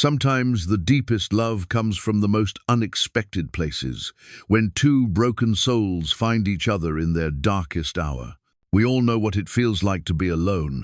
Sometimes the deepest love comes from the most unexpected places, when two broken souls find each other in their darkest hour. We all know what it feels like to be alone,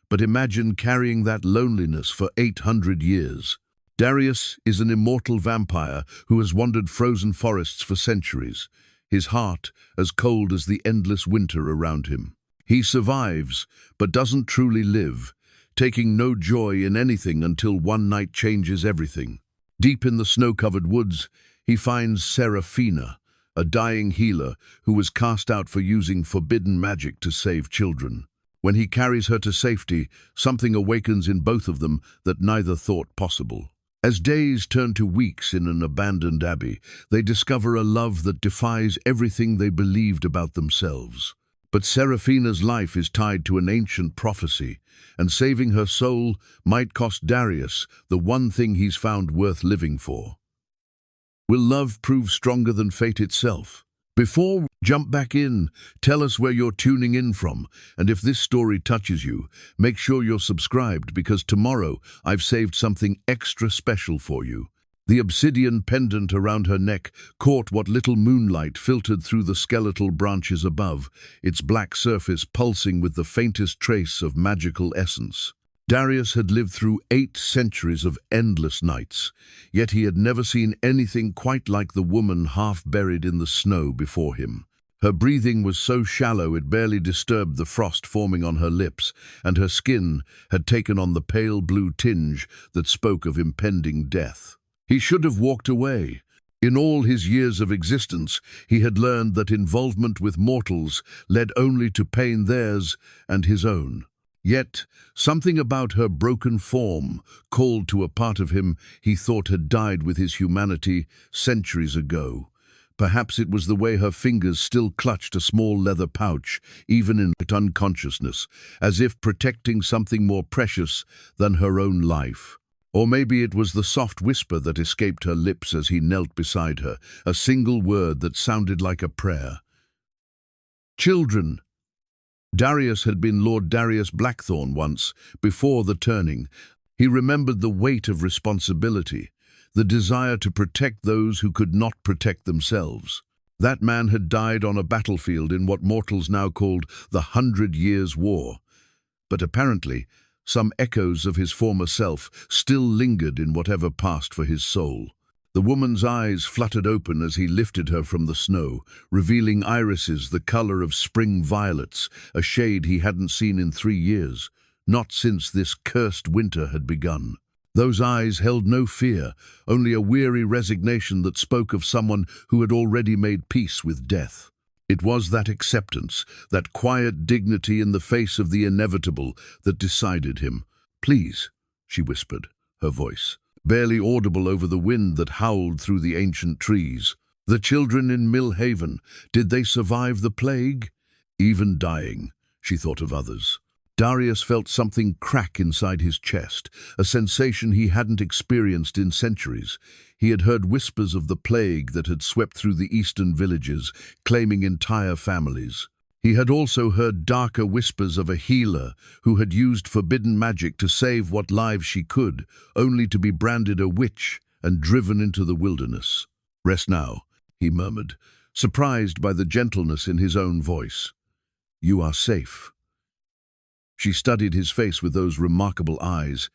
but imagine carrying that loneliness for 800 years. Darius is an immortal vampire who has wandered frozen forests for centuries, his heart as cold as the endless winter around him. He survives, but doesn't truly live, taking no joy in anything until one night changes everything. Deep in the snow-covered woods, he finds Seraphina, a dying healer who was cast out for using forbidden magic to save children. When he carries her to safety, something awakens in both of them that neither thought possible. As days turn to weeks in an abandoned abbey, they discover a love that defies everything they believed about themselves. But Seraphina's life is tied to an ancient prophecy, and saving her soul might cost Darius the one thing he's found worth living for. Will love prove stronger than fate itself? Before we jump back in, tell us where you're tuning in from, and if this story touches you, make sure you're subscribed because tomorrow I've saved something extra special for you. The obsidian pendant around her neck caught what little moonlight filtered through the skeletal branches above, its black surface pulsing with the faintest trace of magical essence. Darius had lived through 8 centuries of endless nights, yet he had never seen anything quite like the woman half buried in the snow before him. Her breathing was so shallow it barely disturbed the frost forming on her lips, and her skin had taken on the pale blue tinge that spoke of impending death. He should have walked away. In all his years of existence, he had learned that involvement with mortals led only to pain theirs and his own. Yet, something about her broken form called to a part of him he thought had died with his humanity centuries ago. Perhaps it was the way her fingers still clutched a small leather pouch, even in unconsciousness, as if protecting something more precious than her own life. Or maybe it was the soft whisper that escaped her lips as he knelt beside her, a single word that sounded like a prayer. Children. Darius had been Lord Darius Blackthorn once, before the turning. He remembered the weight of responsibility, the desire to protect those who could not protect themselves. That man had died on a battlefield in what mortals now called the 100 Years' War. But apparently, some echoes of his former self still lingered in whatever passed for his soul. The woman's eyes fluttered open as he lifted her from the snow, revealing irises the color of spring violets, a shade he hadn't seen in 3 years, not since this cursed winter had begun. Those eyes held no fear, only a weary resignation that spoke of someone who had already made peace with death. It was that acceptance, that quiet dignity in the face of the inevitable, that decided him. "Please," she whispered, her voice barely audible over the wind that howled through the ancient trees. "The children in Mill Haven, did they survive the plague?" Even dying, she thought of others. Darius felt something crack inside his chest, a sensation he hadn't experienced in centuries. He had heard whispers of the plague that had swept through the eastern villages, claiming entire families. He had also heard darker whispers of a healer who had used forbidden magic to save what lives she could, only to be branded a witch and driven into the wilderness. "Rest now," he murmured, surprised by the gentleness in his own voice. "You are safe." She studied his face with those remarkable eyes,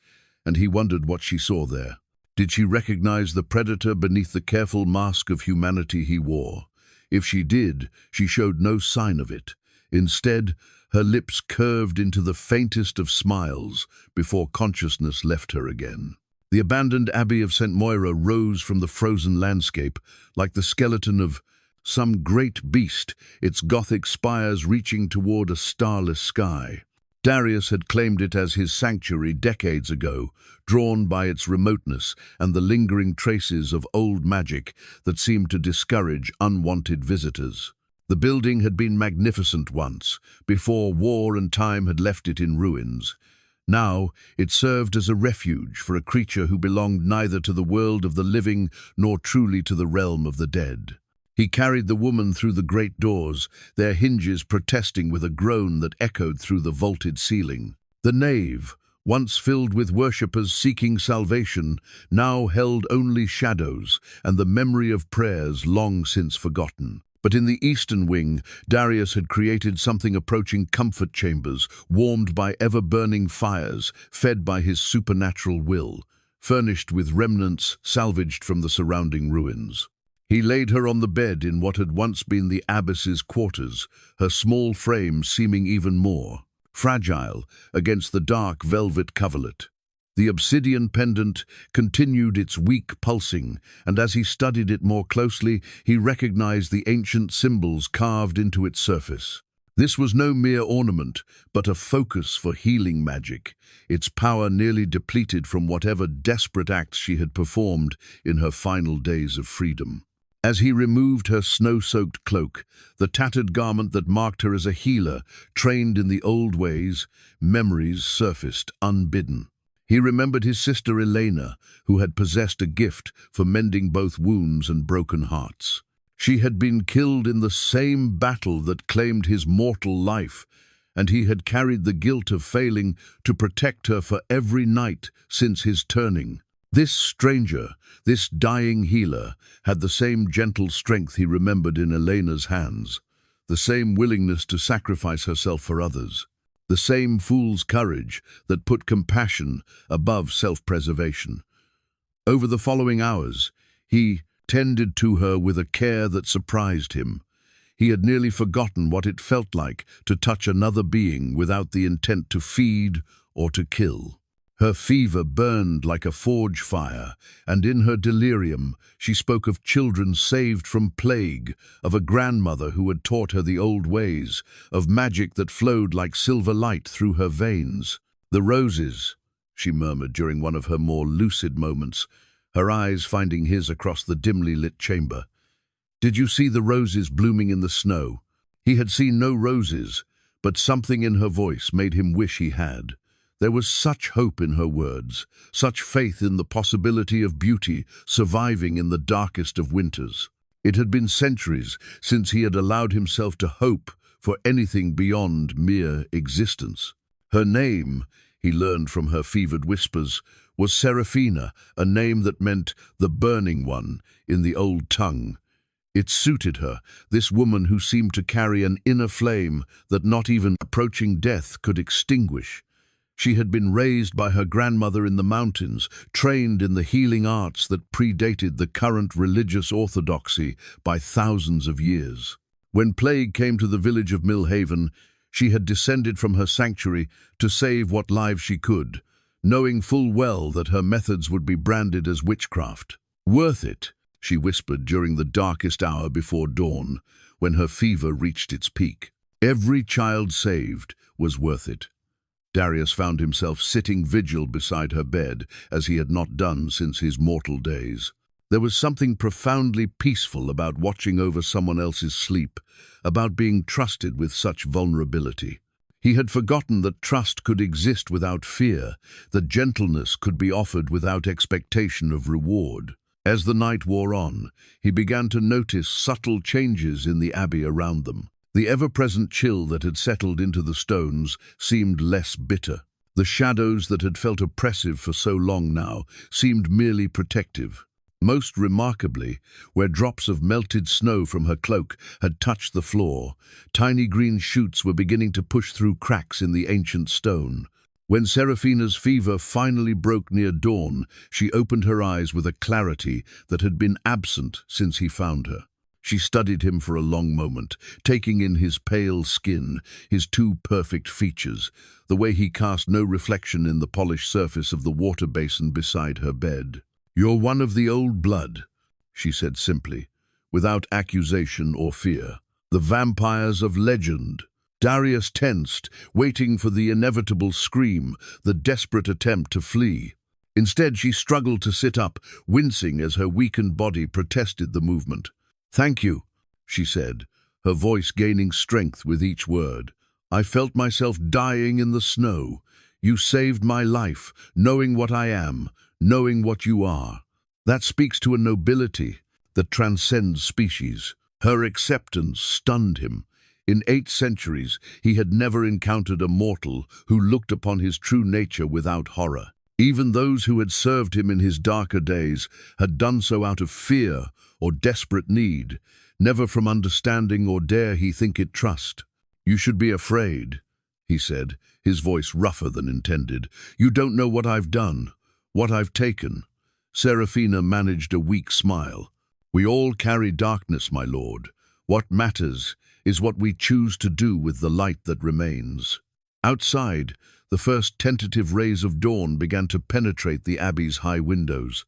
and he wondered what she saw there. Did she recognize the predator beneath the careful mask of humanity he wore? If she did, she showed no sign of it. Instead, her lips curved into the faintest of smiles before consciousness left her again. The abandoned Abbey of St. Moira rose from the frozen landscape, like the skeleton of some great beast, its Gothic spires reaching toward a starless sky. Darius had claimed it as his sanctuary decades ago, drawn by its remoteness and the lingering traces of old magic that seemed to discourage unwanted visitors. The building had been magnificent once, before war and time had left it in ruins. Now it served as a refuge for a creature who belonged neither to the world of the living nor truly to the realm of the dead. He carried the woman through the great doors, their hinges protesting with a groan that echoed through the vaulted ceiling. The nave, once filled with worshippers seeking salvation, now held only shadows and the memory of prayers long since forgotten. But in the eastern wing, Darius had created something approaching comfort chambers, warmed by ever-burning fires, fed by his supernatural will, furnished with remnants salvaged from the surrounding ruins. He laid her on the bed in what had once been the abbess's quarters, her small frame seeming even more fragile against the dark velvet coverlet. The obsidian pendant continued its weak pulsing, and as he studied it more closely, he recognized the ancient symbols carved into its surface. This was no mere ornament, but a focus for healing magic, its power nearly depleted from whatever desperate acts she had performed in her final days of freedom. As he removed her snow-soaked cloak, the tattered garment that marked her as a healer, trained in the old ways, memories surfaced unbidden. He remembered his sister Elena, who had possessed a gift for mending both wounds and broken hearts. She had been killed in the same battle that claimed his mortal life, and he had carried the guilt of failing to protect her for every night since his turning. This stranger, this dying healer, had the same gentle strength he remembered in Elena's hands, the same willingness to sacrifice herself for others, the same fool's courage that put compassion above self-preservation. Over the following hours, he tended to her with a care that surprised him. He had nearly forgotten what it felt like to touch another being without the intent to feed or to kill. Her fever burned like a forge fire, and in her delirium she spoke of children saved from plague, of a grandmother who had taught her the old ways, of magic that flowed like silver light through her veins. "The roses," she murmured during one of her more lucid moments, her eyes finding his across the dimly lit chamber. "Did you see the roses blooming in the snow?" He had seen no roses, but something in her voice made him wish he had. There was such hope in her words, such faith in the possibility of beauty surviving in the darkest of winters. It had been centuries since he had allowed himself to hope for anything beyond mere existence. Her name, he learned from her fevered whispers, was Seraphina, a name that meant the burning one in the old tongue. It suited her, this woman who seemed to carry an inner flame that not even approaching death could extinguish. She had been raised by her grandmother in the mountains, trained in the healing arts that predated the current religious orthodoxy by thousands of years. When plague came to the village of Millhaven, she had descended from her sanctuary to save what lives she could, knowing full well that her methods would be branded as witchcraft. "Worth it," she whispered during the darkest hour before dawn, when her fever reached its peak. Every child saved was worth it. Darius found himself sitting vigil beside her bed, as he had not done since his mortal days. There was something profoundly peaceful about watching over someone else's sleep, about being trusted with such vulnerability. He had forgotten that trust could exist without fear, that gentleness could be offered without expectation of reward. As the night wore on, he began to notice subtle changes in the abbey around them. The ever-present chill that had settled into the stones seemed less bitter. The shadows that had felt oppressive for so long now seemed merely protective. Most remarkably, where drops of melted snow from her cloak had touched the floor, tiny green shoots were beginning to push through cracks in the ancient stone. When Seraphina's fever finally broke near dawn, she opened her eyes with a clarity that had been absent since he found her. She studied him for a long moment, taking in his pale skin, his too perfect features, the way he cast no reflection in the polished surface of the water basin beside her bed. "You're one of the old blood," she said simply, without accusation or fear. "The vampires of legend." Darius tensed, waiting for the inevitable scream, the desperate attempt to flee. Instead, she struggled to sit up, wincing as her weakened body protested the movement. "Thank you," she said, her voice gaining strength with each word. "I felt myself dying in the snow. You saved my life, knowing what I am, knowing what you are. That speaks to a nobility that transcends species." Her acceptance stunned him. In 8 centuries, he had never encountered a mortal who looked upon his true nature without horror. Even those who had served him in his darker days had done so out of fear or desperate need, never from understanding or dare he think it trust. "You should be afraid," he said, his voice rougher than intended. "You don't know what I've done, what I've taken." Seraphina managed a weak smile. "We all carry darkness, my lord. What matters is what we choose to do with the light that remains." Outside, the first tentative rays of dawn began to penetrate the abbey's high windows.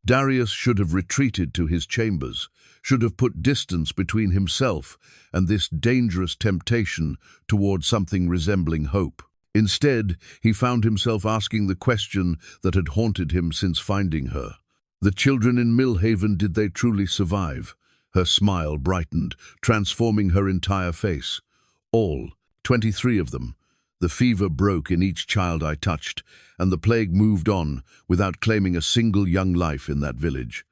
Darius should have retreated to his chambers, should have put distance between himself and this dangerous temptation toward something resembling hope. Instead, he found himself asking the question that had haunted him since finding her. The children in Millhaven, did they truly survive? Her smile brightened, transforming her entire face. All, 23 of them. The fever broke in each child I touched, and the plague moved on without claiming a single young life in that village.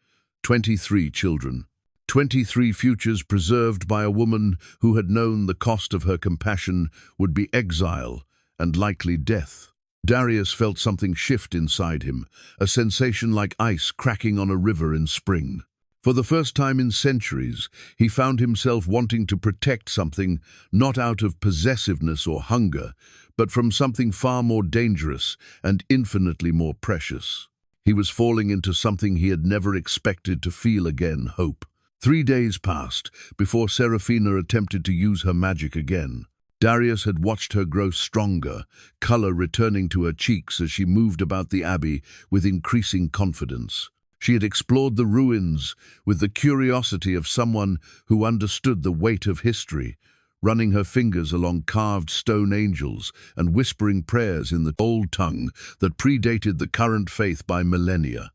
23 children. 23 futures preserved by a woman who had known the cost of her compassion would be exile and likely death. Darius felt something shift inside him, a sensation like ice cracking on a river in spring. For the first time in centuries, he found himself wanting to protect something not out of possessiveness or hunger, but from something far more dangerous and infinitely more precious. He was falling into something he had never expected to feel again, hope. 3 days passed before Seraphina attempted to use her magic again. Darius had watched her grow stronger, color returning to her cheeks as she moved about the abbey with increasing confidence. She had explored the ruins with the curiosity of someone who understood the weight of history, running her fingers along carved stone angels and whispering prayers in the old tongue that predated the current faith by millennia.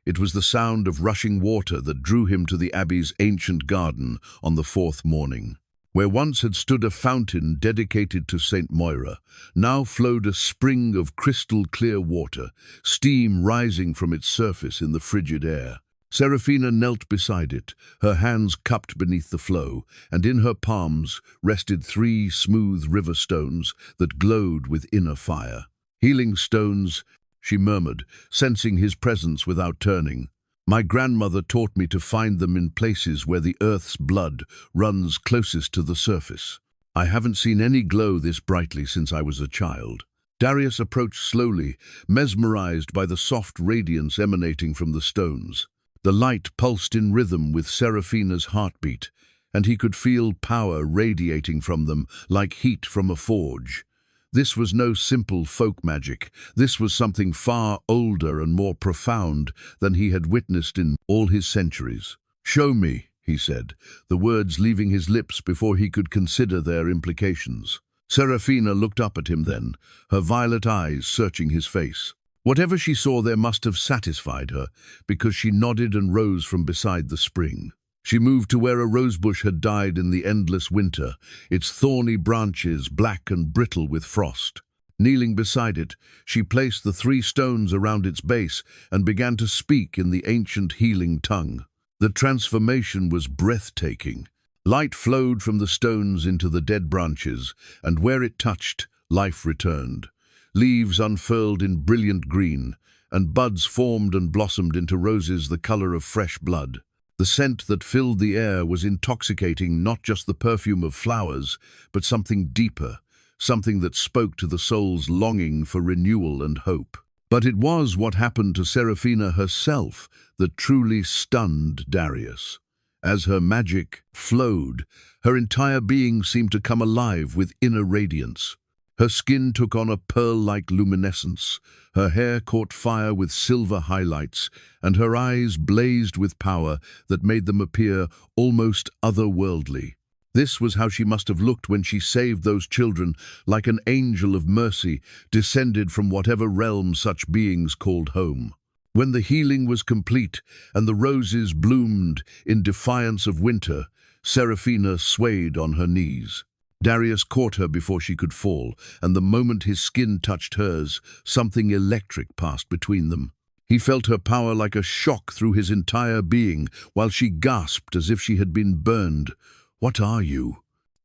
It was the sound of rushing water that drew him to the abbey's ancient garden on the 4th morning. Where once had stood a fountain dedicated to Saint Moira, now flowed a spring of crystal-clear water, steam rising from its surface in the frigid air. Seraphina knelt beside it, her hands cupped beneath the flow, and in her palms rested 3 smooth river stones that glowed with inner fire. "Healing stones," she murmured, sensing his presence without turning. "My grandmother taught me to find them in places where the earth's blood runs closest to the surface. I haven't seen any glow this brightly since I was a child." Darius approached slowly, mesmerized by the soft radiance emanating from the stones. The light pulsed in rhythm with Seraphina's heartbeat, and he could feel power radiating from them like heat from a forge. This was no simple folk magic. This was something far older and more profound than he had witnessed in all his centuries. "Show me," he said, the words leaving his lips before he could consider their implications. Seraphina looked up at him then, her violet eyes searching his face. Whatever she saw there must have satisfied her, because she nodded and rose from beside the spring. She moved to where a rosebush had died in the endless winter, its thorny branches black and brittle with frost. Kneeling beside it, she placed the 3 stones around its base and began to speak in the ancient healing tongue. The transformation was breathtaking. Light flowed from the stones into the dead branches, and where it touched, life returned. Leaves unfurled in brilliant green, and buds formed and blossomed into roses the color of fresh blood. The scent that filled the air was intoxicating, not just the perfume of flowers, but something deeper, something that spoke to the soul's longing for renewal and hope. But it was what happened to Seraphina herself that truly stunned Darius. As her magic flowed, her entire being seemed to come alive with inner radiance. Her skin took on a pearl-like luminescence, her hair caught fire with silver highlights, and her eyes blazed with power that made them appear almost otherworldly. This was how she must have looked when she saved those children, like an angel of mercy, descended from whatever realm such beings called home. When the healing was complete and the roses bloomed in defiance of winter, Seraphina swayed on her knees. Darius caught her before she could fall, and the moment his skin touched hers, something electric passed between them. He felt her power like a shock through his entire being, while she gasped as if she had been burned. "What are you?"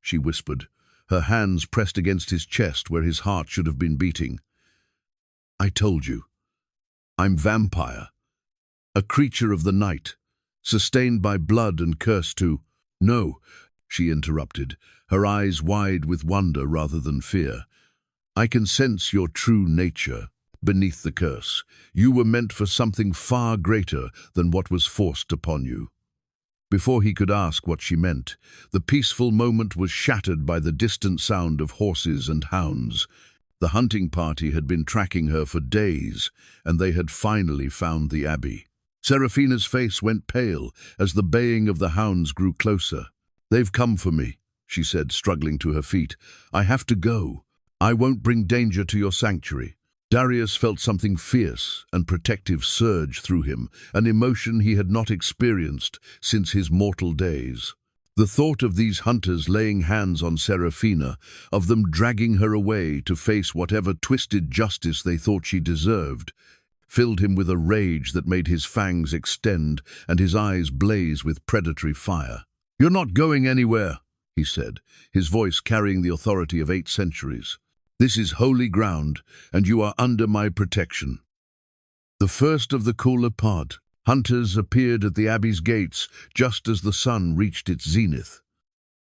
she whispered, her hands pressed against his chest where his heart should have been beating. "I told you. I'm vampire, a creature of the night, sustained by blood and cursed to—" "No," she interrupted, her eyes wide with wonder rather than fear. "I can sense your true nature beneath the curse. You were meant for something far greater than what was forced upon you." Before he could ask what she meant, the peaceful moment was shattered by the distant sound of horses and hounds. The hunting party had been tracking her for days, and they had finally found the abbey. Seraphina's face went pale as the baying of the hounds grew closer. "They've come for me," she said, struggling to her feet. "I have to go. I won't bring danger to your sanctuary." Darius felt something fierce and protective surge through him, an emotion he had not experienced since his mortal days. The thought of these hunters laying hands on Seraphina, of them dragging her away to face whatever twisted justice they thought she deserved, filled him with a rage that made his fangs extend and his eyes blaze with predatory fire. "You're not going anywhere," he said, his voice carrying the authority of 8 centuries. "This is holy ground, and you are under my protection." The first of the cooler pod, hunters appeared at the abbey's gates just as the sun reached its zenith.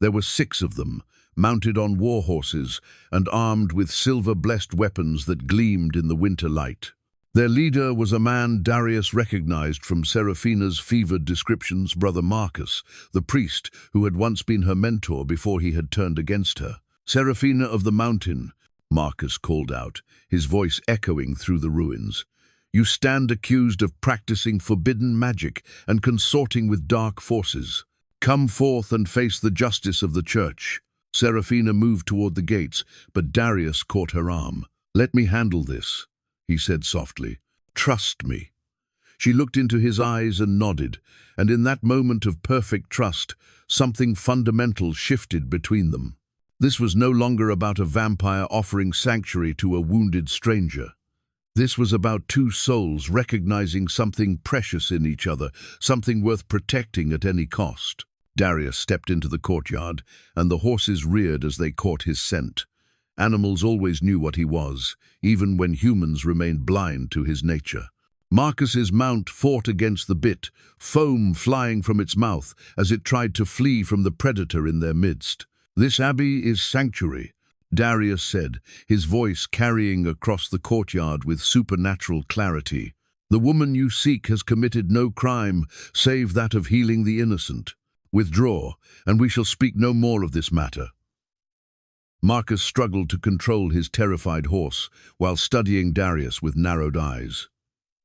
There were 6 of them, mounted on war horses and armed with silver-blessed weapons that gleamed in the winter light. Their leader was a man Darius recognized from Seraphina's fevered descriptions, Brother Marcus, the priest who had once been her mentor before he had turned against her. "Seraphina of the mountain," Marcus called out, his voice echoing through the ruins. "You stand accused of practicing forbidden magic and consorting with dark forces. Come forth and face the justice of the church." Seraphina moved toward the gates, but Darius caught her arm. "Let me handle this," he said softly. "Trust me." She looked into his eyes and nodded, and in that moment of perfect trust, something fundamental shifted between them. This was no longer about a vampire offering sanctuary to a wounded stranger. This was about 2 souls recognizing something precious in each other, something worth protecting at any cost. Darius stepped into the courtyard, and the horses reared as they caught his scent. Animals always knew what he was, even when humans remained blind to his nature. Marcus's mount fought against the bit, foam flying from its mouth as it tried to flee from the predator in their midst. "This abbey is sanctuary," Darius said, his voice carrying across the courtyard with supernatural clarity. "The woman you seek has committed no crime save that of healing the innocent. Withdraw, and we shall speak no more of this matter." Marcus struggled to control his terrified horse while studying Darius with narrowed eyes.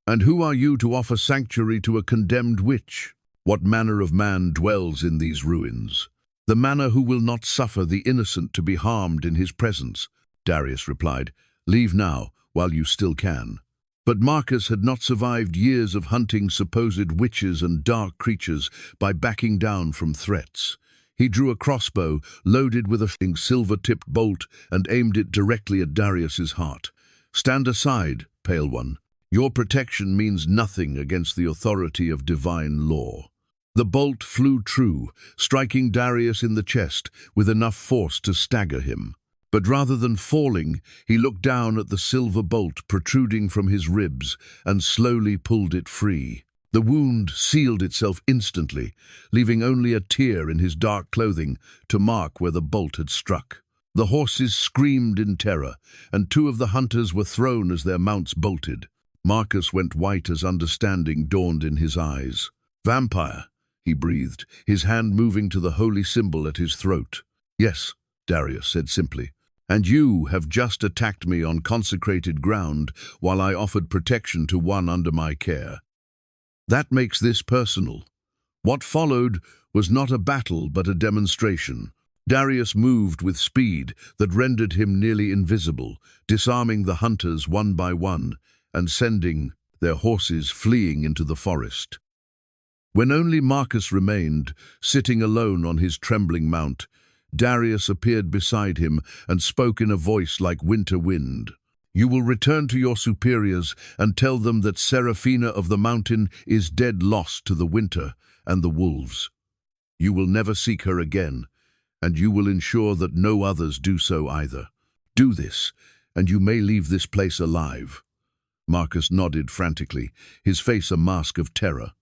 "And who are you to offer sanctuary to a condemned witch? What manner of man dwells in these ruins?" "The manner who will not suffer the innocent to be harmed in his presence," Darius replied. "Leave now, while you still can." But Marcus had not survived years of hunting supposed witches and dark creatures by backing down from threats. He drew a crossbow, loaded with a silver-tipped bolt, and aimed it directly at Darius's heart. "Stand aside, Pale One. Your protection means nothing against the authority of divine law." The bolt flew true, striking Darius in the chest with enough force to stagger him. But rather than falling, he looked down at the silver bolt protruding from his ribs and slowly pulled it free. The wound sealed itself instantly, leaving only a tear in his dark clothing to mark where the bolt had struck. The horses screamed in terror, and 2 of the hunters were thrown as their mounts bolted. Marcus went white as understanding dawned in his eyes. "Vampire," he breathed, his hand moving to the holy symbol at his throat. "Yes," Darius said simply. "And you have just attacked me on consecrated ground while I offered protection to one under my care. That makes this personal." What followed was not a battle but a demonstration. Darius moved with speed that rendered him nearly invisible, disarming the hunters one by one and sending their horses fleeing into the forest. When only Marcus remained, sitting alone on his trembling mount, Darius appeared beside him and spoke in a voice like winter wind. "You will return to your superiors and tell them that Seraphina of the mountain is dead lost to the winter and the wolves. You will never seek her again, and you will ensure that no others do so either. Do this, and you may leave this place alive." Marcus nodded frantically, his face a mask of terror.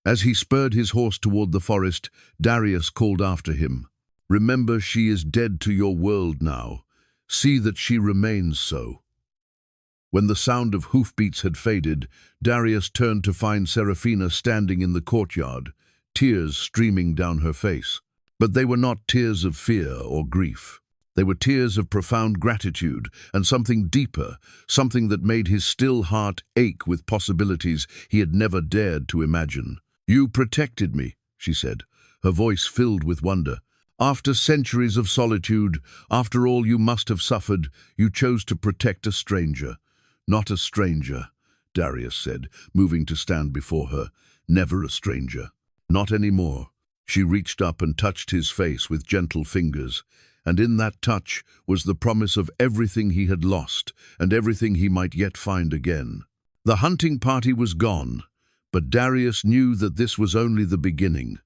As he spurred his horse toward the forest, Darius called after him, "Remember, she is dead to your world now. See that she remains so." When the sound of hoofbeats had faded, Darius turned to find Seraphina standing in the courtyard, tears streaming down her face. But they were not tears of fear or grief. They were tears of profound gratitude and something deeper, something that made his still heart ache with possibilities he had never dared to imagine. "You protected me," she said, her voice filled with wonder. "After centuries of solitude, after all you must have suffered, you chose to protect a stranger." "Not a stranger," Darius said, moving to stand before her. "Never a stranger. Not anymore." She reached up and touched his face with gentle fingers, and in that touch was the promise of everything he had lost and everything he might yet find again. The hunting party was gone, but Darius knew that this was only the beginning.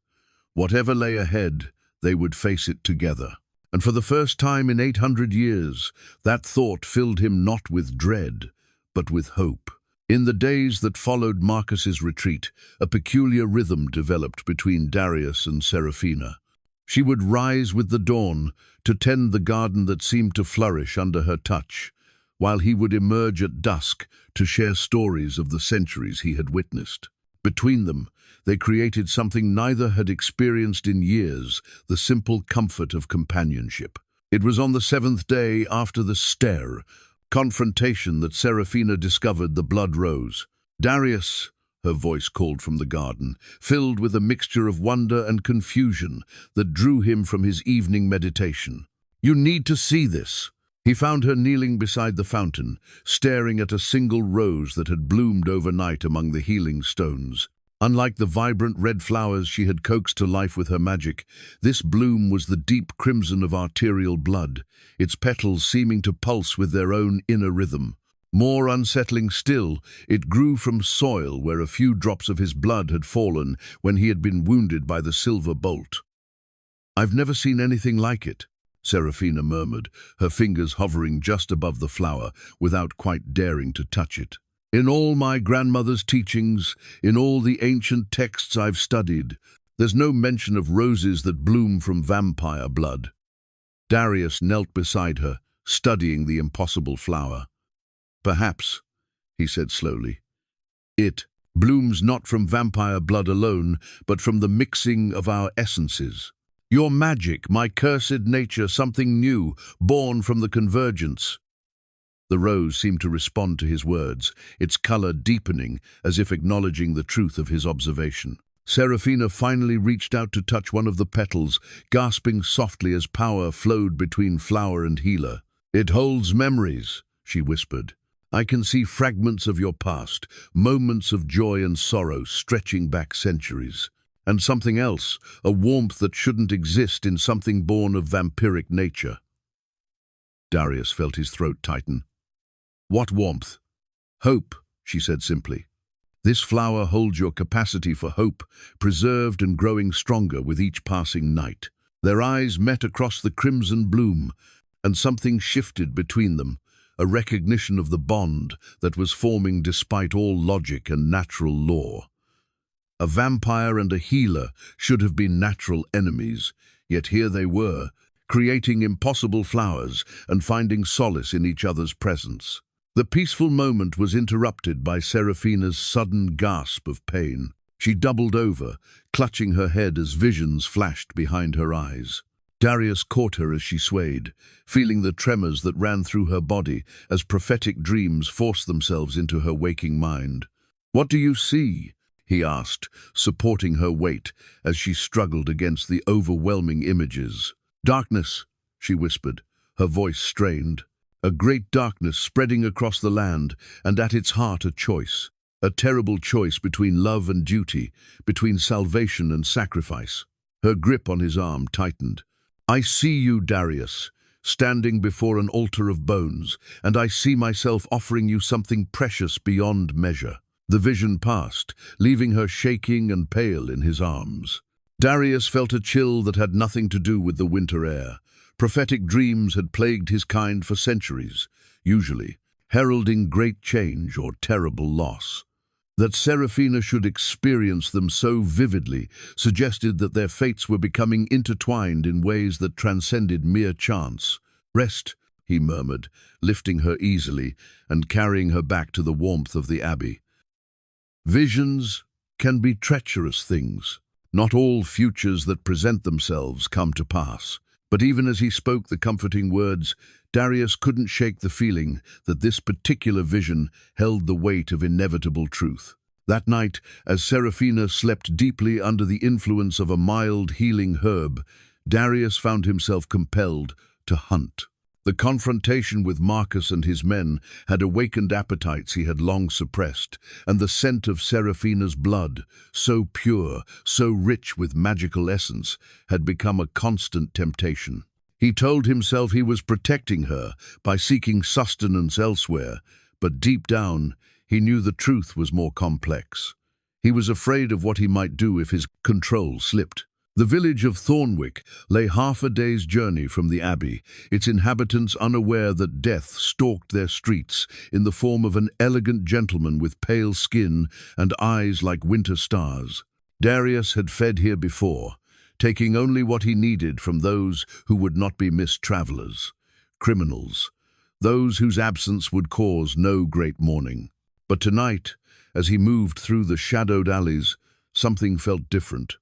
Whatever lay ahead, they would face it together. And for the first time in 800 years, that thought filled him not with dread, but with hope. In the days that followed Marcus's retreat, a peculiar rhythm developed between Darius and Seraphina. She would rise with the dawn to tend the garden that seemed to flourish under her touch, while he would emerge at dusk to share stories of the centuries he had witnessed. Between them, they created something neither had experienced in years, the simple comfort of companionship. It was on the seventh day after the confrontation that Seraphina discovered the blood rose. "Darius," her voice called from the garden, filled with a mixture of wonder and confusion that drew him from his evening meditation. "You need to see this." He found her kneeling beside the fountain, staring at a single rose that had bloomed overnight among the healing stones. Unlike the vibrant red flowers she had coaxed to life with her magic, this bloom was the deep crimson of arterial blood, its petals seeming to pulse with their own inner rhythm. More unsettling still, it grew from soil where a few drops of his blood had fallen when he had been wounded by the silver bolt. "I've never seen anything like it," Seraphina murmured, her fingers hovering just above the flower without quite daring to touch it. "In all my grandmother's teachings, in all the ancient texts I've studied, there's no mention of roses that bloom from vampire blood." Darius knelt beside her, studying the impossible flower. "Perhaps," he said slowly, "it blooms not from vampire blood alone, but from the mixing of our essences. Your magic, my cursed nature, something new, born from the convergence." The rose seemed to respond to his words, its color deepening as if acknowledging the truth of his observation. Seraphina finally reached out to touch one of the petals, gasping softly as power flowed between flower and healer. "It holds memories," she whispered. "I can see fragments of your past, moments of joy and sorrow stretching back centuries. And something else, a warmth that shouldn't exist in something born of vampiric nature." Darius felt his throat tighten. "What warmth?" "Hope," she said simply. "This flower holds your capacity for hope, preserved and growing stronger with each passing night." Their eyes met across the crimson bloom, and something shifted between them, a recognition of the bond that was forming despite all logic and natural law. A vampire and a healer should have been natural enemies, yet here they were, creating impossible flowers and finding solace in each other's presence. The peaceful moment was interrupted by Seraphina's sudden gasp of pain. She doubled over, clutching her head as visions flashed behind her eyes. Darius caught her as she swayed, feeling the tremors that ran through her body as prophetic dreams forced themselves into her waking mind. "What do you see?" he asked, supporting her weight as she struggled against the overwhelming images. "Darkness," she whispered, her voice strained. "A great darkness spreading across the land, and at its heart a choice. A terrible choice between love and duty, between salvation and sacrifice." Her grip on his arm tightened. "I see you, Darius, standing before an altar of bones, and I see myself offering you something precious beyond measure." The vision passed, leaving her shaking and pale in his arms. Darius felt a chill that had nothing to do with the winter air. Prophetic dreams had plagued his kind for centuries, usually heralding great change or terrible loss. That Seraphina should experience them so vividly suggested that their fates were becoming intertwined in ways that transcended mere chance. "Rest," he murmured, lifting her easily and carrying her back to the warmth of the abbey. Visions can be treacherous things. Not all futures that present themselves come to pass. But even as he spoke the comforting words, Darius couldn't shake the feeling that this particular vision held the weight of inevitable truth. That night, as Seraphina slept deeply under the influence of a mild, healing herb, Darius found himself compelled to hunt. The confrontation with Marcus and his men had awakened appetites he had long suppressed, and the scent of Seraphina's blood, so pure, so rich with magical essence, had become a constant temptation. He told himself he was protecting her by seeking sustenance elsewhere, but deep down, he knew the truth was more complex. He was afraid of what he might do if his control slipped. The village of Thornwick lay half a day's journey from the abbey, its inhabitants unaware that death stalked their streets in the form of an elegant gentleman with pale skin and eyes like winter stars. Darius had fed here before, taking only what he needed from those who would not be missed travelers, criminals, those whose absence would cause no great mourning. But tonight, as he moved through the shadowed alleys, something felt different.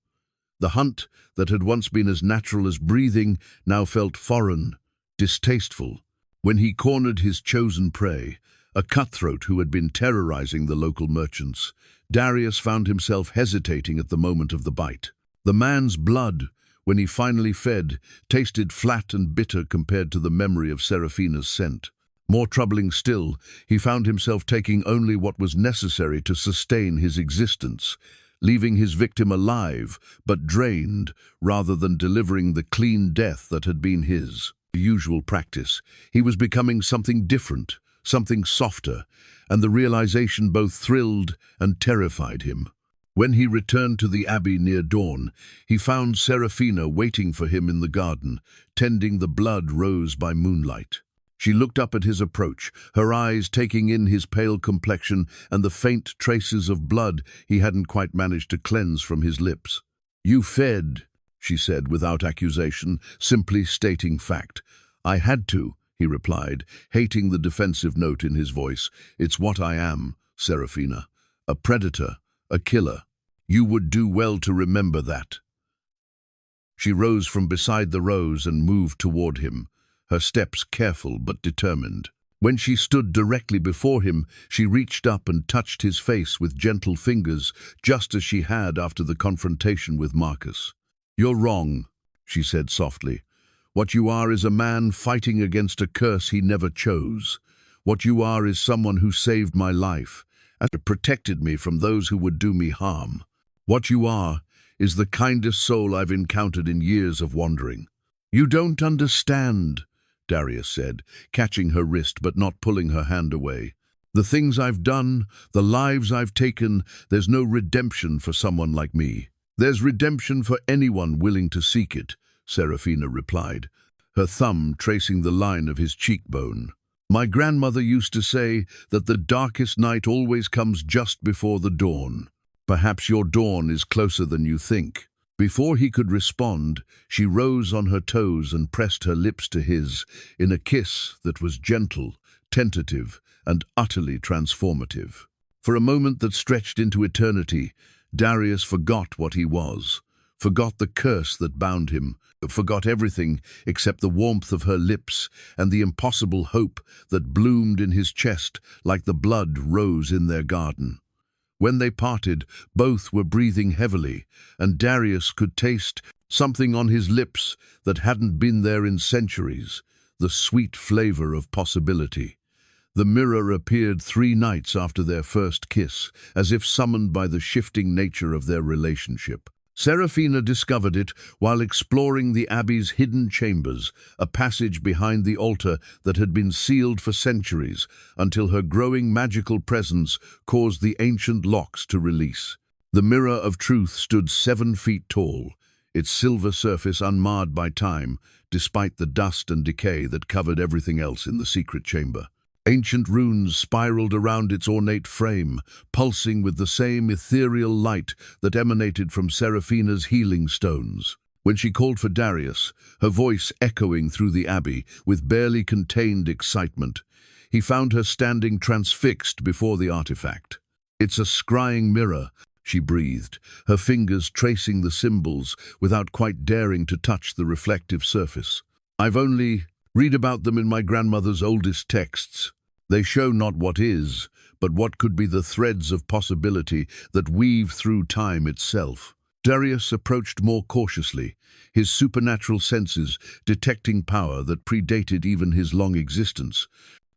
The hunt that had once been as natural as breathing now felt foreign, distasteful. When he cornered his chosen prey, a cutthroat who had been terrorizing the local merchants, Darius found himself hesitating at the moment of the bite. The man's blood, when he finally fed, tasted flat and bitter compared to the memory of Seraphina's scent. More troubling still, he found himself taking only what was necessary to sustain his existence, leaving his victim alive, but drained, rather than delivering the clean death that had been his usual practice. He was becoming something different, something softer, and the realization both thrilled and terrified him. When he returned to the abbey near dawn, he found Seraphina waiting for him in the garden, tending the blood rose by moonlight. She looked up at his approach, her eyes taking in his pale complexion and the faint traces of blood he hadn't quite managed to cleanse from his lips. "You fed," she said without accusation, simply stating fact. "I had to," he replied, hating the defensive note in his voice. "It's what I am, Seraphina. A predator, a killer. You would do well to remember that." She rose from beside the rose and moved toward him, her steps careful but determined. When she stood directly before him, she reached up and touched his face with gentle fingers, just as she had after the confrontation with Marcus. "You're wrong," she said softly. "What you are is a man fighting against a curse he never chose. What you are is someone who saved my life and protected me from those who would do me harm. What you are is the kindest soul I've encountered in years of wandering." "You don't understand," Darius said, catching her wrist but not pulling her hand away. "The things I've done, the lives I've taken, there's no redemption for someone like me." "There's redemption for anyone willing to seek it," Seraphina replied, her thumb tracing the line of his cheekbone. "My grandmother used to say that the darkest night always comes just before the dawn. Perhaps your dawn is closer than you think." Before he could respond, she rose on her toes and pressed her lips to his in a kiss that was gentle, tentative, and utterly transformative. For a moment that stretched into eternity, Darius forgot what he was, forgot the curse that bound him, forgot everything except the warmth of her lips and the impossible hope that bloomed in his chest like the blood rose in their garden. When they parted, both were breathing heavily, and Darius could taste something on his lips that hadn't been there in centuries, the sweet flavor of possibility. The mirror appeared 3 nights after their first kiss, as if summoned by the shifting nature of their relationship. Seraphina discovered it while exploring the abbey's hidden chambers, a passage behind the altar that had been sealed for centuries, until her growing magical presence caused the ancient locks to release. The mirror of truth stood 7 feet tall, its silver surface unmarred by time, despite the dust and decay that covered everything else in the secret chamber. Ancient runes spiraled around its ornate frame, pulsing with the same ethereal light that emanated from Seraphina's healing stones. When she called for Darius, her voice echoing through the abbey with barely contained excitement, he found her standing transfixed before the artifact. "It's a scrying mirror," she breathed, her fingers tracing the symbols without quite daring to touch the reflective surface. "I've only read about them in my grandmother's oldest texts. They show not what is, but what could be the threads of possibility that weave through time itself." Darius approached more cautiously, his supernatural senses detecting power that predated even his long existence.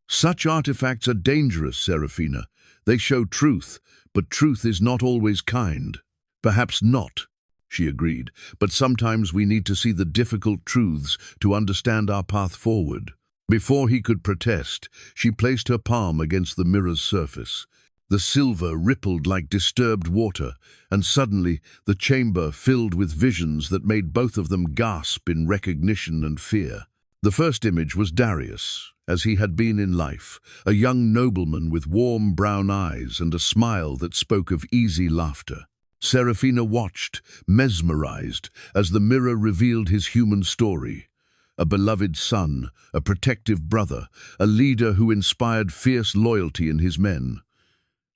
"Such artifacts are dangerous, Seraphina. They show truth, but truth is not always kind." "Perhaps not," she agreed, "but sometimes we need to see the difficult truths to understand our path forward." Before he could protest, she placed her palm against the mirror's surface. The silver rippled like disturbed water, and suddenly the chamber filled with visions that made both of them gasp in recognition and fear. The first image was Darius, as he had been in life, a young nobleman with warm brown eyes and a smile that spoke of easy laughter. Seraphina watched, mesmerized, as the mirror revealed his human story. A beloved son, a protective brother, a leader who inspired fierce loyalty in his men.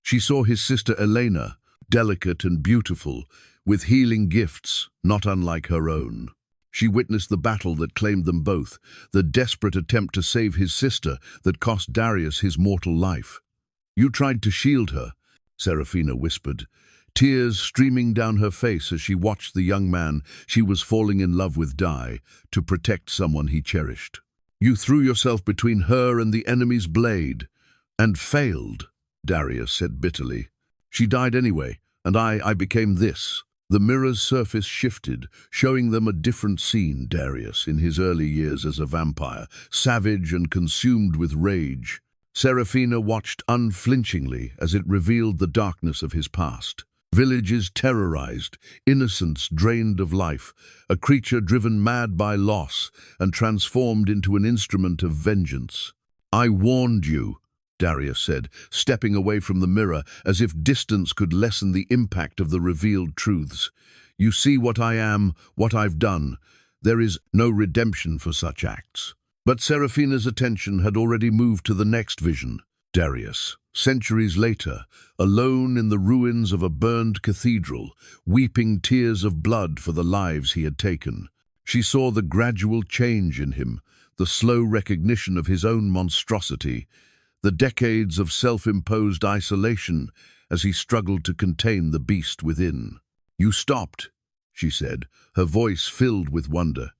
She saw his sister Elena, delicate and beautiful, with healing gifts not unlike her own. She witnessed the battle that claimed them both, the desperate attempt to save his sister that cost Darius his mortal life. "You tried to shield her," Seraphina whispered, tears streaming down her face as she watched the young man she was falling in love with die to protect someone he cherished. "You threw yourself between her and the enemy's blade, and failed," Darius said bitterly. "She died anyway, and I became this." The mirror's surface shifted, showing them a different scene. Darius, in his early years as a vampire, savage and consumed with rage. Seraphina watched unflinchingly as it revealed the darkness of his past. Villages terrorized, innocents drained of life, a creature driven mad by loss and transformed into an instrument of vengeance. "I warned you," Darius said, stepping away from the mirror as if distance could lessen the impact of the revealed truths. "You see what I am, what I've done. There is no redemption for such acts." But Seraphina's attention had already moved to the next vision. Darius, centuries later, alone in the ruins of a burned cathedral, weeping tears of blood for the lives he had taken. She saw the gradual change in him, the slow recognition of his own monstrosity, the decades of self-imposed isolation as he struggled to contain the beast within. "You stopped," she said, her voice filled with wonder.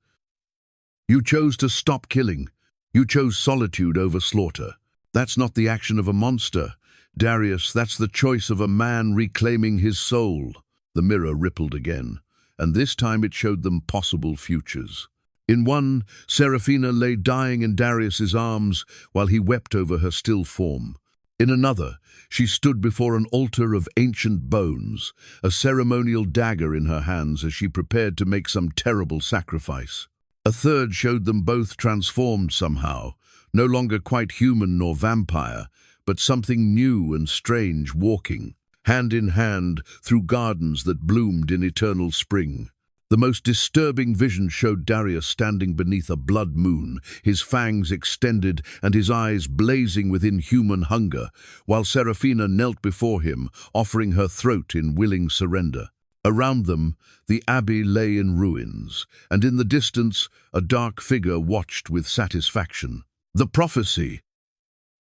"You chose to stop killing. You chose solitude over slaughter. That's not the action of a monster, Darius, that's the choice of a man reclaiming his soul." The mirror rippled again, and this time it showed them possible futures. In one, Seraphina lay dying in Darius's arms while he wept over her still form. In another, she stood before an altar of ancient bones, a ceremonial dagger in her hands as she prepared to make some terrible sacrifice. A third showed them both transformed somehow, no longer quite human nor vampire, but something new and strange, walking, hand in hand, through gardens that bloomed in eternal spring. The most disturbing vision showed Darius standing beneath a blood moon, his fangs extended and his eyes blazing with inhuman hunger, while Seraphina knelt before him, offering her throat in willing surrender. Around them, the abbey lay in ruins, and in the distance, a dark figure watched with satisfaction. "The prophecy!"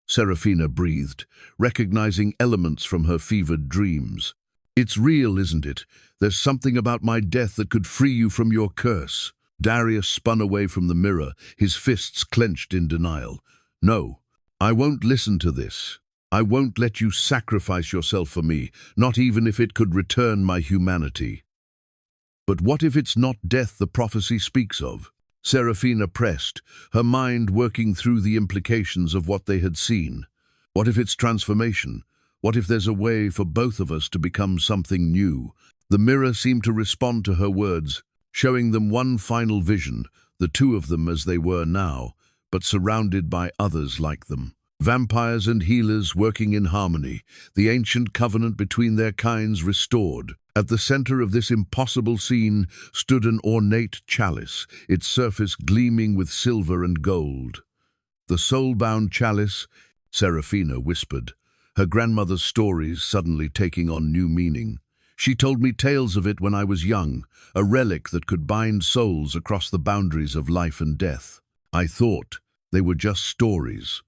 Seraphina breathed, recognizing elements from her fevered dreams. "It's real, isn't it? There's something about my death that could free you from your curse." Darius spun away from the mirror, his fists clenched in denial. "No, I won't listen to this. I won't let you sacrifice yourself for me, not even if it could return my humanity." "But what if it's not death the prophecy speaks of?" Seraphina pressed, her mind working through the implications of what they had seen. "What if it's transformation? What if there's a way for both of us to become something new?" The mirror seemed to respond to her words. showing them one final vision, the two of them as they were now, but surrounded by others like them. Vampires and healers working in harmony, the ancient covenant between their kinds restored. At the center of this impossible scene stood an ornate chalice, its surface gleaming with silver and gold. The soul-bound chalice, Seraphina whispered, her grandmother's stories suddenly taking on new meaning. She told me tales of it when I was young, a relic that could bind souls across the boundaries of life and death. I thought they were just stories.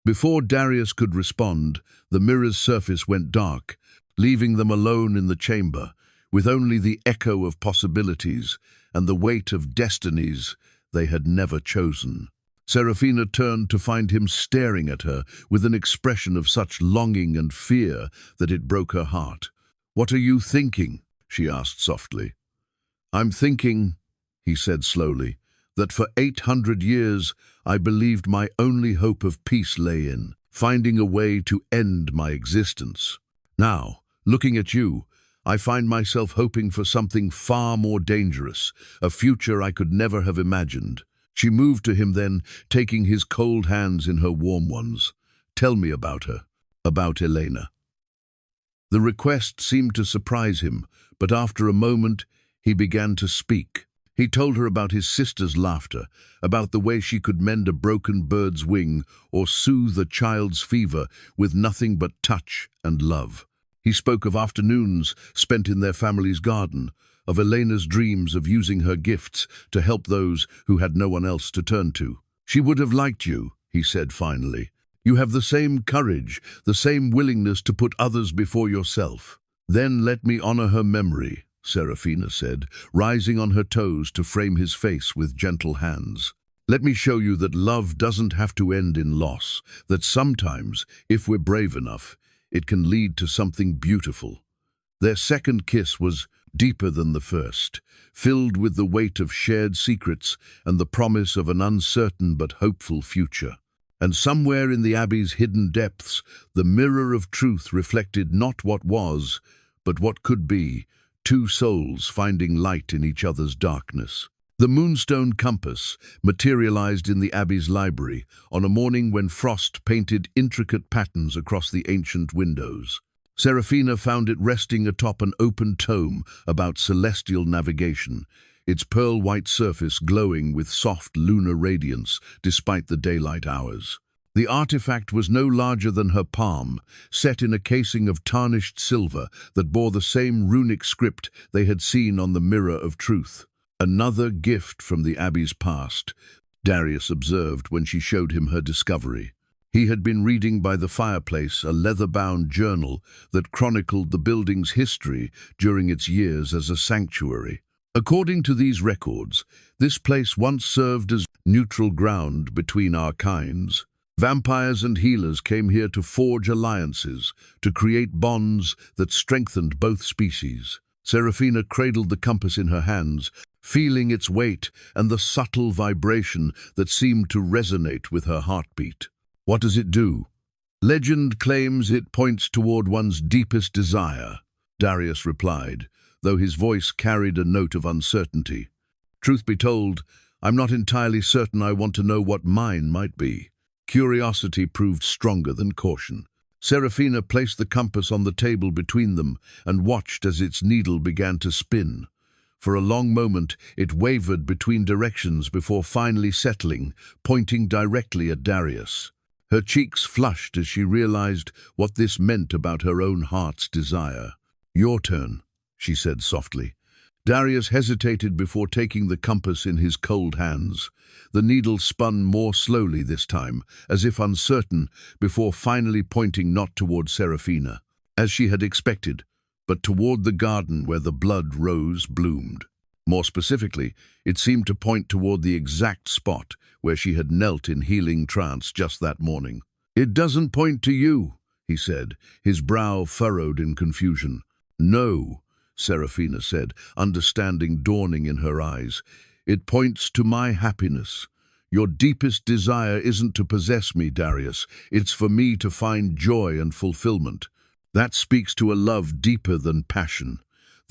Before Darius could respond, the mirror's surface went dark, leaving them alone in the chamber, with only the echo of possibilities and the weight of destinies they had never chosen. Seraphina turned to find him staring at her with an expression of such longing and fear that it broke her heart. "What are you thinking?" she asked softly. "I'm thinking," he said slowly, "that for 800 years I believed my only hope of peace lay in finding a way to end my existence. Now, looking at you, I find myself hoping for something far more dangerous, a future I could never have imagined." She moved to him then, taking his cold hands in her warm ones. "Tell me about her, about Elena." The request seemed to surprise him, but after a moment he began to speak. He told her about his sister's laughter, about the way she could mend a broken bird's wing or soothe a child's fever with nothing but touch and love. He spoke of afternoons spent in their family's garden, of Elena's dreams of using her gifts to help those who had no one else to turn to. "She would have liked you," he said finally. "You have the same courage, the same willingness to put others before yourself." "Then let me honor her memory," Seraphina said, rising on her toes to frame his face with gentle hands. "Let me show you that love doesn't have to end in loss, that sometimes, if we're brave enough, it can lead to something beautiful." Their second kiss was deeper than the first, filled with the weight of shared secrets and the promise of an uncertain but hopeful future. And somewhere in the abbey's hidden depths, the mirror of truth reflected not what was, but what could be, two souls finding light in each other's darkness. The moonstone compass materialized in the abbey's library on a morning when frost painted intricate patterns across the ancient windows. Seraphina found it resting atop an open tome about celestial navigation, its pearl-white surface glowing with soft lunar radiance despite the daylight hours. The artifact was no larger than her palm, set in a casing of tarnished silver that bore the same runic script they had seen on the mirror of truth. "Another gift from the abbey's past," Darius observed when she showed him her discovery. He had been reading by the fireplace a leather-bound journal that chronicled the building's history during its years as a sanctuary. According to these records, this place once served as neutral ground between our kinds. Vampires and healers came here to forge alliances, to create bonds that strengthened both species. Seraphina cradled the compass in her hands, feeling its weight and the subtle vibration that seemed to resonate with her heartbeat. "What does it do?" "Legend claims it points toward one's deepest desire," Darius replied, though his voice carried a note of uncertainty. "Truth be told, I'm not entirely certain I want to know what mine might be." Curiosity proved stronger than caution. Seraphina placed the compass on the table between them and watched as its needle began to spin. For a long moment, it wavered between directions before finally settling, pointing directly at Darius. Her cheeks flushed as she realized what this meant about her own heart's desire. "Your turn," she said softly. Darius hesitated before taking the compass in his cold hands. The needle spun more slowly this time, as if uncertain, before finally pointing not toward Seraphina, as she had expected, but toward the garden where the blood rose bloomed. More specifically, it seemed to point toward the exact spot where she had knelt in healing trance just that morning. "It doesn't point to you," he said, his brow furrowed in confusion. "No," Seraphina said, understanding dawning in her eyes. "It points to my happiness. Your deepest desire isn't to possess me, Darius. It's for me to find joy and fulfillment. That speaks to a love deeper than passion,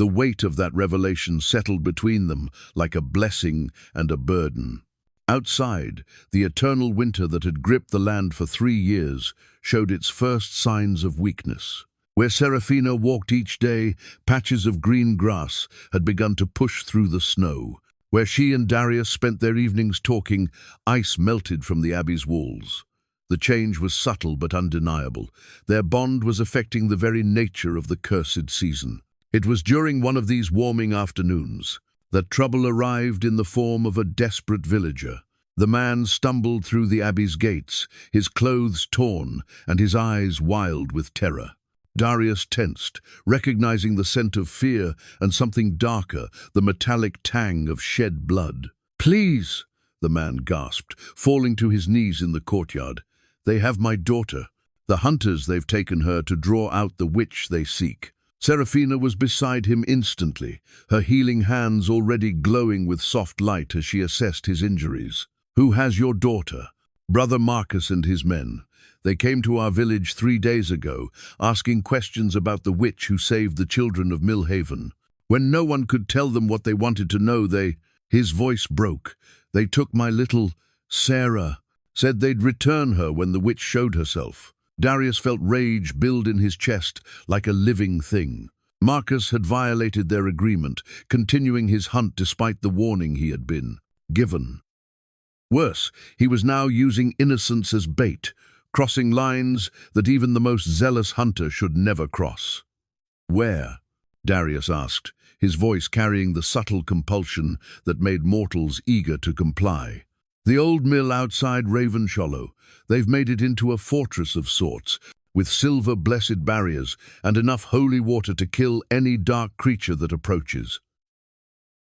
The weight of that revelation settled between them like a blessing and a burden. Outside, the eternal winter that had gripped the land for 3 years showed its first signs of weakness. Where Seraphina walked each day, patches of green grass had begun to push through the snow. Where she and Darius spent their evenings talking, ice melted from the abbey's walls. The change was subtle but undeniable. Their bond was affecting the very nature of the cursed season. It was during one of these warming afternoons that trouble arrived in the form of a desperate villager. The man stumbled through the abbey's gates, his clothes torn and his eyes wild with terror. Darius tensed, recognizing the scent of fear and something darker, the metallic tang of shed blood. "Please," the man gasped, falling to his knees in the courtyard. "They have my daughter. The hunters, they've taken her to draw out the witch they seek." Seraphina was beside him instantly, her healing hands already glowing with soft light as she assessed his injuries. "Who has your daughter?" "Brother Marcus and his men. They came to our village 3 days ago, asking questions about the witch who saved the children of Millhaven. When no one could tell them what they wanted to know, His voice broke. "They took my little Sarah, said they'd return her when the witch showed herself." Darius felt rage build in his chest like a living thing. Marcus had violated their agreement, continuing his hunt despite the warning he had been given. Worse, he was now using innocence as bait, crossing lines that even the most zealous hunter should never cross. "Where?" Darius asked, his voice carrying the subtle compulsion that made mortals eager to comply. "The old mill outside Ravenshollow. They've made it into a fortress of sorts, with silver-blessed barriers and enough holy water to kill any dark creature that approaches."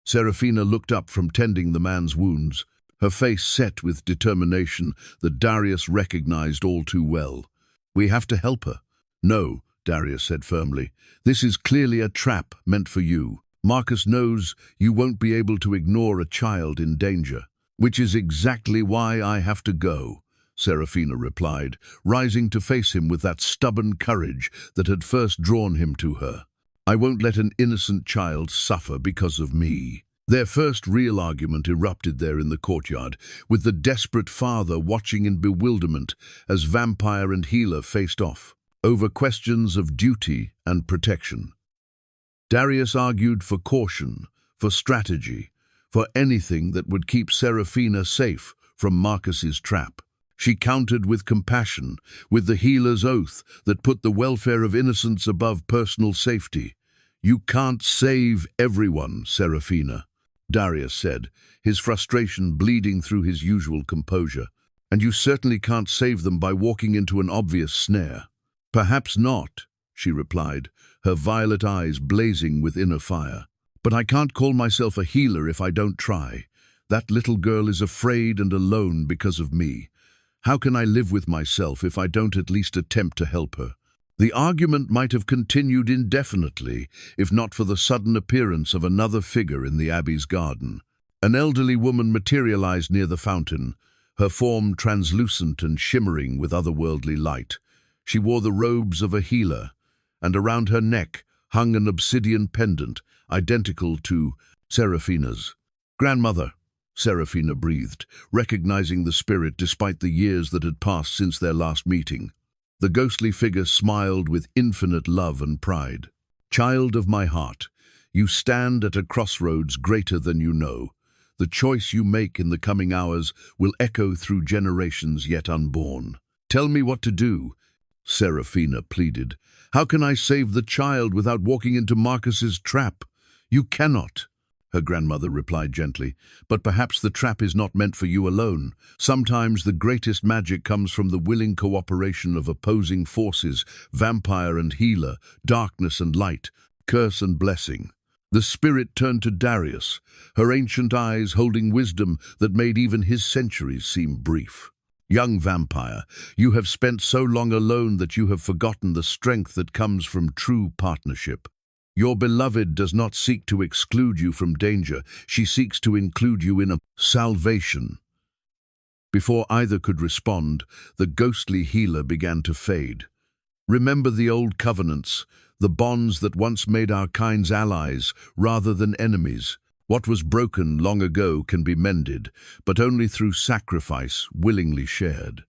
Seraphina looked up from tending the man's wounds, her face set with determination that Darius recognized all too well. "We have to help her." "No," Darius said firmly. "This is clearly a trap meant for you. Marcus knows you won't be able to ignore a child in danger." "Which is exactly why I have to go," Seraphina replied, rising to face him with that stubborn courage that had first drawn him to her. "I won't let an innocent child suffer because of me." Their first real argument erupted there in the courtyard, with the desperate father watching in bewilderment as vampire and healer faced off, over questions of duty and protection. Darius argued for caution, for strategy, for anything that would keep Seraphina safe from Marcus's trap. She countered with compassion, with the healer's oath that put the welfare of innocents above personal safety. "You can't save everyone, Seraphina," Darius said, his frustration bleeding through his usual composure. "And you certainly can't save them by walking into an obvious snare." "Perhaps not," she replied, her violet eyes blazing with inner fire. "But I can't call myself a healer if I don't try. That little girl is afraid and alone because of me. How can I live with myself if I don't at least attempt to help her?" The argument might have continued indefinitely, if not for the sudden appearance of another figure in the abbey's garden. An elderly woman materialized near the fountain, her form translucent and shimmering with otherworldly light. She wore the robes of a healer, and around her neck hung an obsidian pendant, identical to Seraphina's. "Grandmother," Seraphina breathed, recognizing the spirit despite the years that had passed since their last meeting. The ghostly figure smiled with infinite love and pride. "Child of my heart, you stand at a crossroads greater than you know. The choice you make in the coming hours will echo through generations yet unborn. Tell me what to do," Seraphina pleaded. "How can I save the child without walking into Marcus's trap?" "You cannot," her grandmother replied gently, "but perhaps the trap is not meant for you alone. Sometimes the greatest magic comes from the willing cooperation of opposing forces, vampire and healer, darkness and light, curse and blessing." The spirit turned to Darius, her ancient eyes holding wisdom that made even his centuries seem brief. "Young vampire, you have spent so long alone that you have forgotten the strength that comes from true partnership. Your beloved does not seek to exclude you from danger, she seeks to include you in a salvation." Before either could respond, the ghostly healer began to fade. Remember the old covenants, the bonds that once made our kinds allies rather than enemies. What was broken long ago can be mended, but only through sacrifice willingly shared.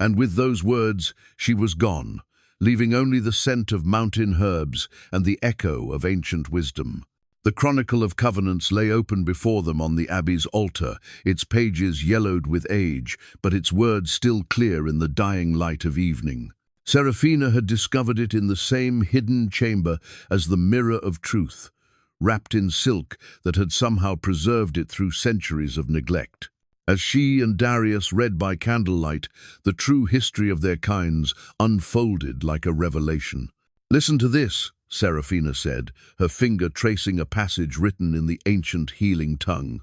And with those words, she was gone, leaving only the scent of mountain herbs and the echo of ancient wisdom. The Chronicle of Covenants lay open before them on the abbey's altar, its pages yellowed with age, but its words still clear in the dying light of evening. Seraphina had discovered it in the same hidden chamber as the mirror of truth, wrapped in silk that had somehow preserved it through centuries of neglect. As she and Darius read by candlelight, the true history of their kinds unfolded like a revelation. "Listen to this," Seraphina said, her finger tracing a passage written in the ancient healing tongue.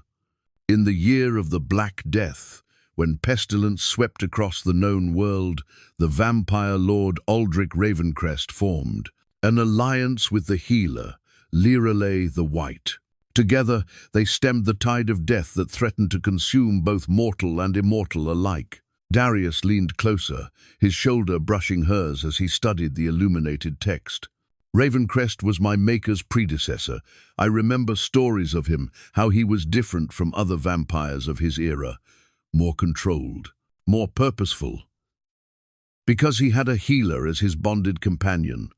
"In the year of the Black Death, when pestilence swept across the known world, the vampire lord Aldrich Ravencrest formed an alliance with the healer, Lirelei the White. Together, they stemmed the tide of death that threatened to consume both mortal and immortal alike." Darius leaned closer, his shoulder brushing hers as he studied the illuminated text. "Ravencrest was my maker's predecessor. I remember stories of him, how he was different from other vampires of his era, more controlled, more purposeful. Because he had a healer as his bonded companion."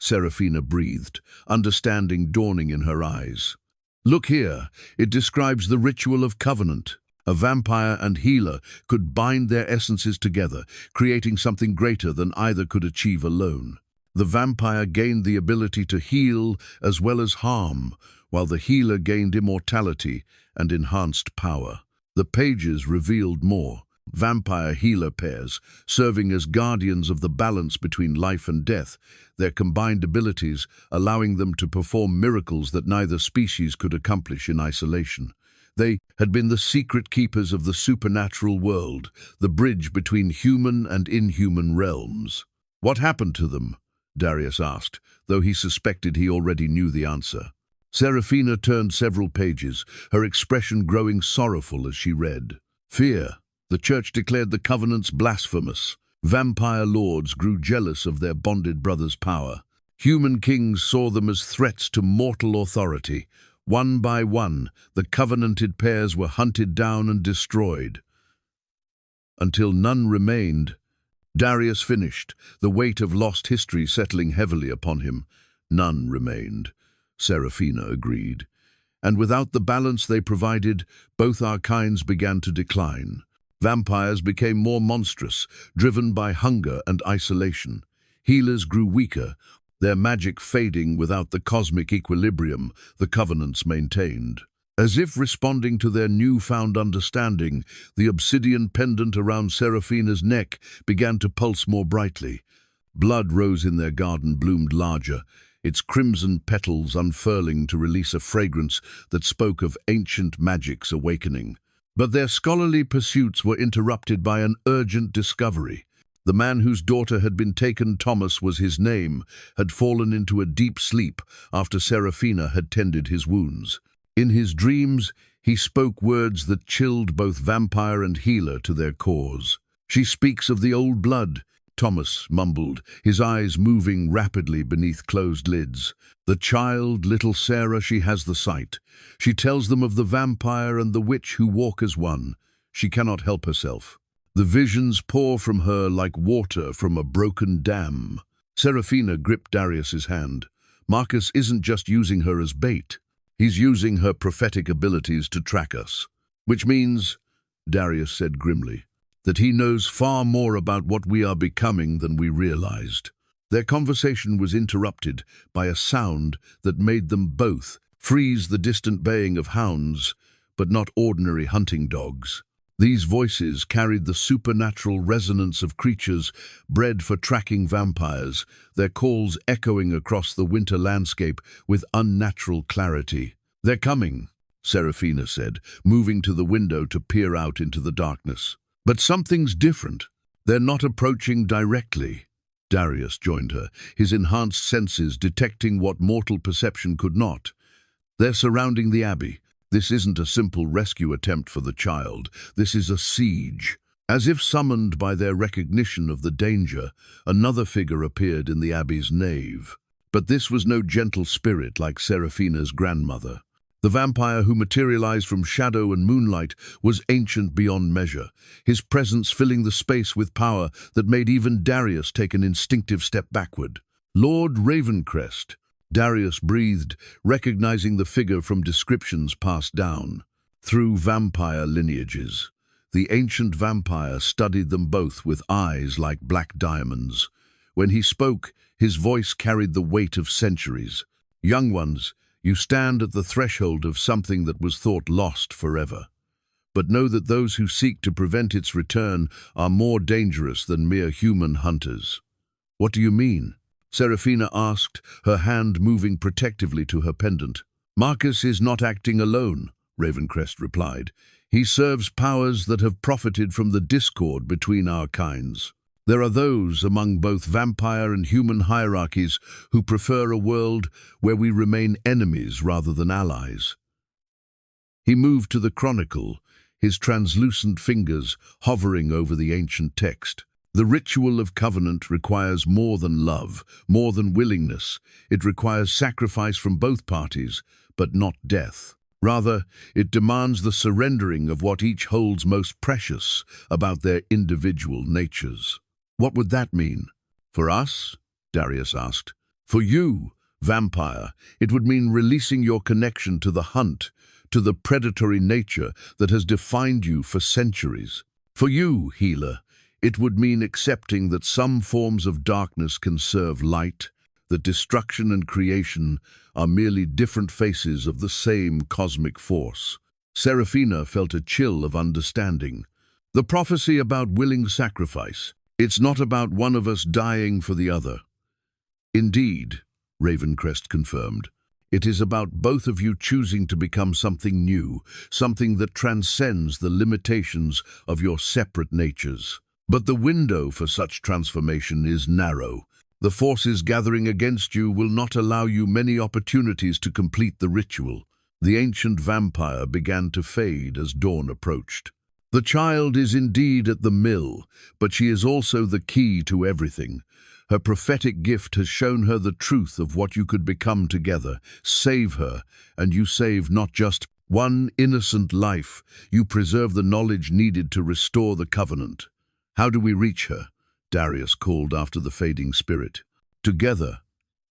Seraphina breathed, understanding dawning in her eyes. "Look here, it describes the ritual of covenant. A vampire and healer could bind their essences together, creating something greater than either could achieve alone. The vampire gained the ability to heal as well as harm, while the healer gained immortality and enhanced power. The pages revealed more. Vampire-healer pairs, serving as guardians of the balance between life and death, their combined abilities allowing them to perform miracles that neither species could accomplish in isolation. They had been the secret keepers of the supernatural world, the bridge between human and inhuman realms. "What happened to them?" Darius asked, though he suspected he already knew the answer. Seraphina turned several pages, her expression growing sorrowful as she read. "Fear. The church declared the covenants blasphemous. Vampire lords grew jealous of their bonded brothers' power. Human kings saw them as threats to mortal authority. One by one, the covenanted pairs were hunted down and destroyed, until none remained." Darius finished, the weight of lost history settling heavily upon him. "None remained," Seraphina agreed. "And without the balance they provided, both our kinds began to decline. Vampires became more monstrous, driven by hunger and isolation. Healers grew weaker, their magic fading without the cosmic equilibrium the covenants maintained. As if responding to their newfound understanding, the obsidian pendant around Seraphina's neck began to pulse more brightly. Blood rose in their garden bloomed larger, its crimson petals unfurling to release a fragrance that spoke of ancient magic's awakening. But their scholarly pursuits were interrupted by an urgent discovery. The man whose daughter had been taken, Thomas was his name, had fallen into a deep sleep after Seraphina had tended his wounds. In his dreams, he spoke words that chilled both vampire and healer to their cores. "She speaks of the old blood," Thomas mumbled, his eyes moving rapidly beneath closed lids. "The child, little Sarah, she has the sight. She tells them of the vampire and the witch who walk as one. She cannot help herself. The visions pour from her like water from a broken dam." Seraphina gripped Darius's hand. "Marcus isn't just using her as bait. He's using her prophetic abilities to track us." "Which means," Darius said grimly, "that he knows far more about what we are becoming than we realized." Their conversation was interrupted by a sound that made them both freeze, the distant baying of hounds, but not ordinary hunting dogs. These voices carried the supernatural resonance of creatures bred for tracking vampires, their calls echoing across the winter landscape with unnatural clarity. "They're coming," Seraphina said, moving to the window to peer out into the darkness. "But something's different. They're not approaching directly." Darius joined her, his enhanced senses detecting what mortal perception could not. "They're surrounding the abbey. This isn't a simple rescue attempt for the child. This is a siege." As if summoned by their recognition of the danger, another figure appeared in the abbey's nave. But this was no gentle spirit like Seraphina's grandmother. The vampire who materialized from shadow and moonlight was ancient beyond measure, his presence filling the space with power that made even Darius take an instinctive step backward. Lord Ravencrest, Darius breathed, recognizing the figure from descriptions passed down through vampire lineages. The ancient vampire studied them both with eyes like black diamonds. When he spoke, his voice carried the weight of centuries. Young ones, you stand at the threshold of something that was thought lost forever. But know that those who seek to prevent its return are more dangerous than mere human hunters. What do you mean? Seraphina asked, her hand moving protectively to her pendant. Marcus is not acting alone, Ravencrest replied. He serves powers that have profited from the discord between our kinds. There are those among both vampire and human hierarchies who prefer a world where we remain enemies rather than allies. He moved to the chronicle, his translucent fingers hovering over the ancient text. The ritual of covenant requires more than love, more than willingness. It requires sacrifice from both parties, but not death. Rather, it demands the surrendering of what each holds most precious about their individual natures. What would that mean? For us? Darius asked. For you, vampire, it would mean releasing your connection to the hunt, to the predatory nature that has defined you for centuries. For you, healer, it would mean accepting that some forms of darkness can serve light, that destruction and creation are merely different faces of the same cosmic force. Seraphina felt a chill of understanding. The prophecy about willing sacrifice. It's not about one of us dying for the other. Indeed, Ravencrest confirmed, it is about both of you choosing to become something new, something that transcends the limitations of your separate natures. But the window for such transformation is narrow. The forces gathering against you will not allow you many opportunities to complete the ritual. The ancient vampire began to fade as dawn approached. The child is indeed at the mill, but she is also the key to everything. Her prophetic gift has shown her the truth of what you could become together. Save her, and you save not just one innocent life, you preserve the knowledge needed to restore the covenant. How do we reach her? Darius called after the fading spirit. Together,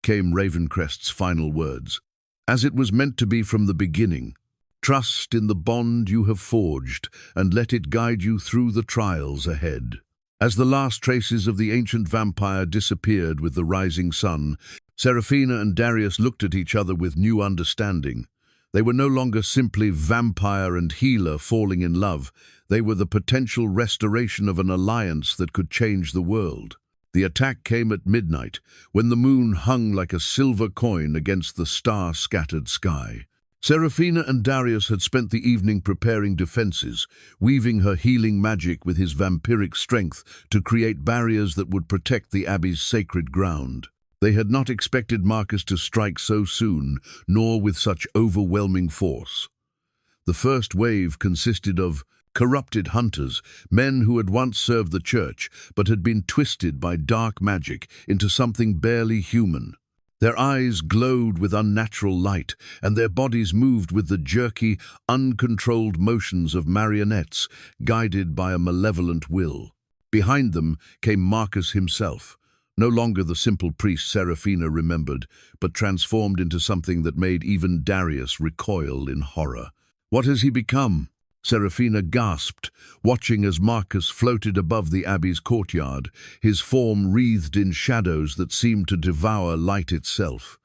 came Ravencrest's final words, as it was meant to be from the beginning. Trust in the bond you have forged, and let it guide you through the trials ahead. As the last traces of the ancient vampire disappeared with the rising sun, Seraphina and Darius looked at each other with new understanding. They were no longer simply vampire and healer falling in love. They were the potential restoration of an alliance that could change the world. The attack came at midnight, when the moon hung like a silver coin against the star-scattered sky. Seraphina and Darius had spent the evening preparing defenses, weaving her healing magic with his vampiric strength to create barriers that would protect the abbey's sacred ground. They had not expected Marcus to strike so soon, nor with such overwhelming force. The first wave consisted of corrupted hunters, men who had once served the church, but had been twisted by dark magic into something barely human. Their eyes glowed with unnatural light, and their bodies moved with the jerky, uncontrolled motions of marionettes, guided by a malevolent will. Behind them came Marcus himself, no longer the simple priest Seraphina remembered, but transformed into something that made even Darius recoil in horror. What has he become? Seraphina gasped, watching as Marcus floated above the abbey's courtyard, his form wreathed in shadows that seemed to devour light itself.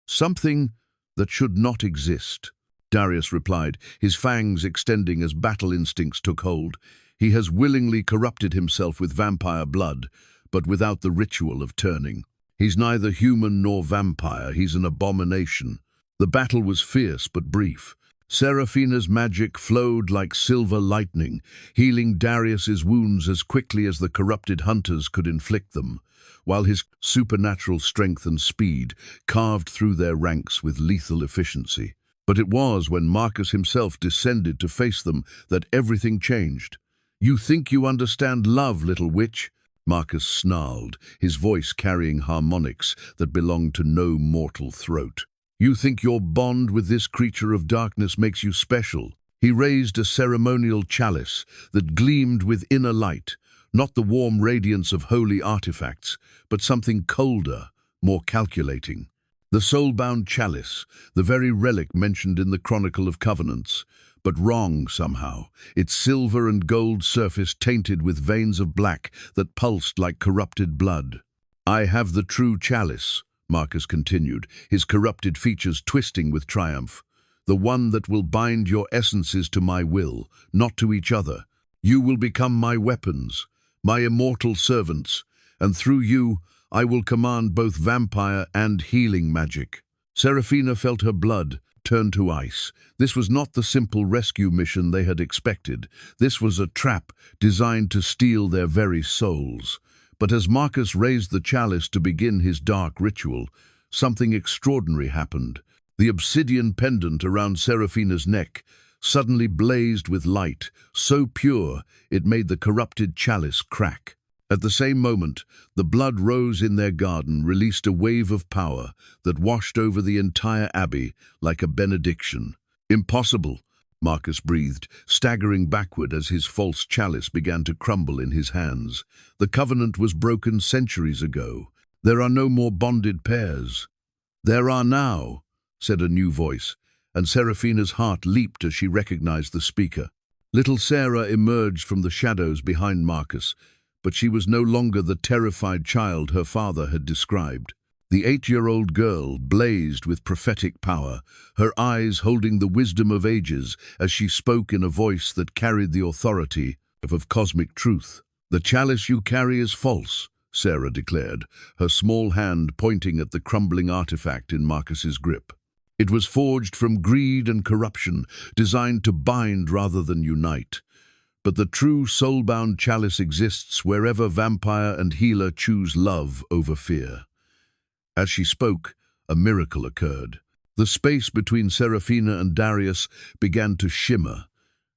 Something that should not exist, Darius replied, his fangs extending as battle instincts took hold. He has willingly corrupted himself with vampire blood, but without the ritual of turning. He's neither human nor vampire, he's an abomination. The battle was fierce but brief. Seraphina's magic flowed like silver lightning, healing Darius's wounds as quickly as the corrupted hunters could inflict them, while his supernatural strength and speed carved through their ranks with lethal efficiency. But it was when Marcus himself descended to face them that everything changed. "You think you understand love, little witch?" Marcus snarled, his voice carrying harmonics that belonged to no mortal throat. "You think your bond with this creature of darkness makes you special?" He raised a ceremonial chalice that gleamed with inner light, not the warm radiance of holy artifacts, but something colder, more calculating. The soul-bound chalice, the very relic mentioned in the Chronicle of Covenants, but wrong somehow, its silver and gold surface tainted with veins of black that pulsed like corrupted blood. "I have the true chalice," Marcus continued, his corrupted features twisting with triumph. "The one that will bind your essences to my will, not to each other. You will become my weapons, my immortal servants, and through you I will command both vampire and healing magic." Seraphina felt her blood turn to ice. This was not the simple rescue mission they had expected. This was a trap designed to steal their very souls. But as Marcus raised the chalice to begin his dark ritual, something extraordinary happened. The obsidian pendant around Seraphina's neck suddenly blazed with light, so pure it made the corrupted chalice crack. At the same moment, the blood rose in their garden, released a wave of power that washed over the entire abbey like a benediction. "Impossible," Marcus breathed, staggering backward as his false chalice began to crumble in his hands. "The covenant was broken centuries ago. There are no more bonded pairs." "There are now," said a new voice, and Seraphina's heart leaped as she recognized the speaker. Little Sarah emerged from the shadows behind Marcus, but she was no longer the terrified child her father had described. The 8-year-old girl blazed with prophetic power, her eyes holding the wisdom of ages as she spoke in a voice that carried the authority of cosmic truth. "The chalice you carry is false," Sarah declared, her small hand pointing at the crumbling artifact in Marcus's grip. "It was forged from greed and corruption, designed to bind rather than unite. But the true soul-bound chalice exists wherever vampire and healer choose love over fear." As she spoke, a miracle occurred. The space between Seraphina and Darius began to shimmer,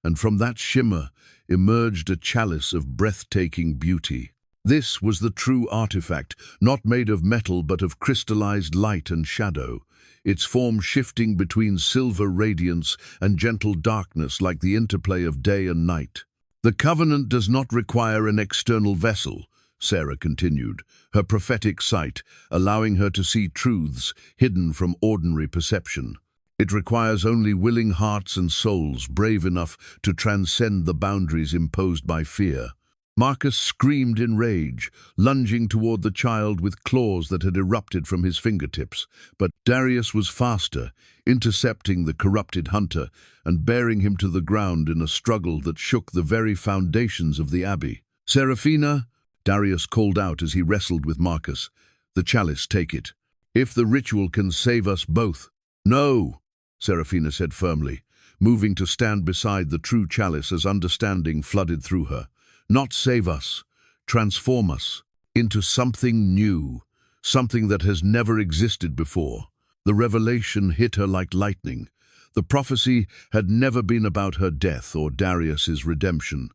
and from that shimmer emerged a chalice of breathtaking beauty. This was the true artifact, not made of metal but of crystallized light and shadow, its form shifting between silver radiance and gentle darkness like the interplay of day and night. "The covenant does not require an external vessel," Sarah continued, her prophetic sight allowing her to see truths hidden from ordinary perception. "It requires only willing hearts and souls brave enough to transcend the boundaries imposed by fear." Marcus screamed in rage, lunging toward the child with claws that had erupted from his fingertips. But Darius was faster, intercepting the corrupted hunter and bearing him to the ground in a struggle that shook the very foundations of the abbey. "Seraphina," Darius called out as he wrestled with Marcus, "the chalice, take it. If the ritual can save us both." "No," Seraphina said firmly, moving to stand beside the true chalice as understanding flooded through her. "Not save us, transform us into something new, something that has never existed before." The revelation hit her like lightning. The prophecy had never been about her death or Darius's redemption.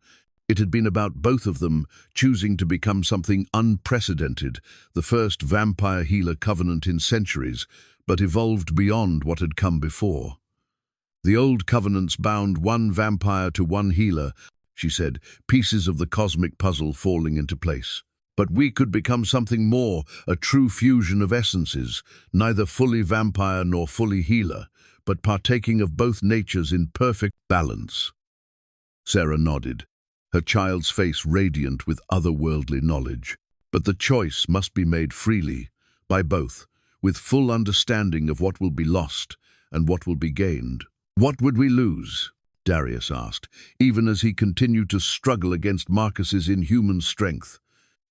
It had been about both of them choosing to become something unprecedented, the first vampire healer covenant in centuries, but evolved beyond what had come before. "The old covenants bound one vampire to one healer," she said, pieces of the cosmic puzzle falling into place. "But we could become something more, a true fusion of essences, neither fully vampire nor fully healer, but partaking of both natures in perfect balance." Sarah nodded, her child's face radiant with otherworldly knowledge. "But the choice must be made freely, by both, with full understanding of what will be lost and what will be gained." "What would we lose?" Darius asked, even as he continued to struggle against Marcus's inhuman strength.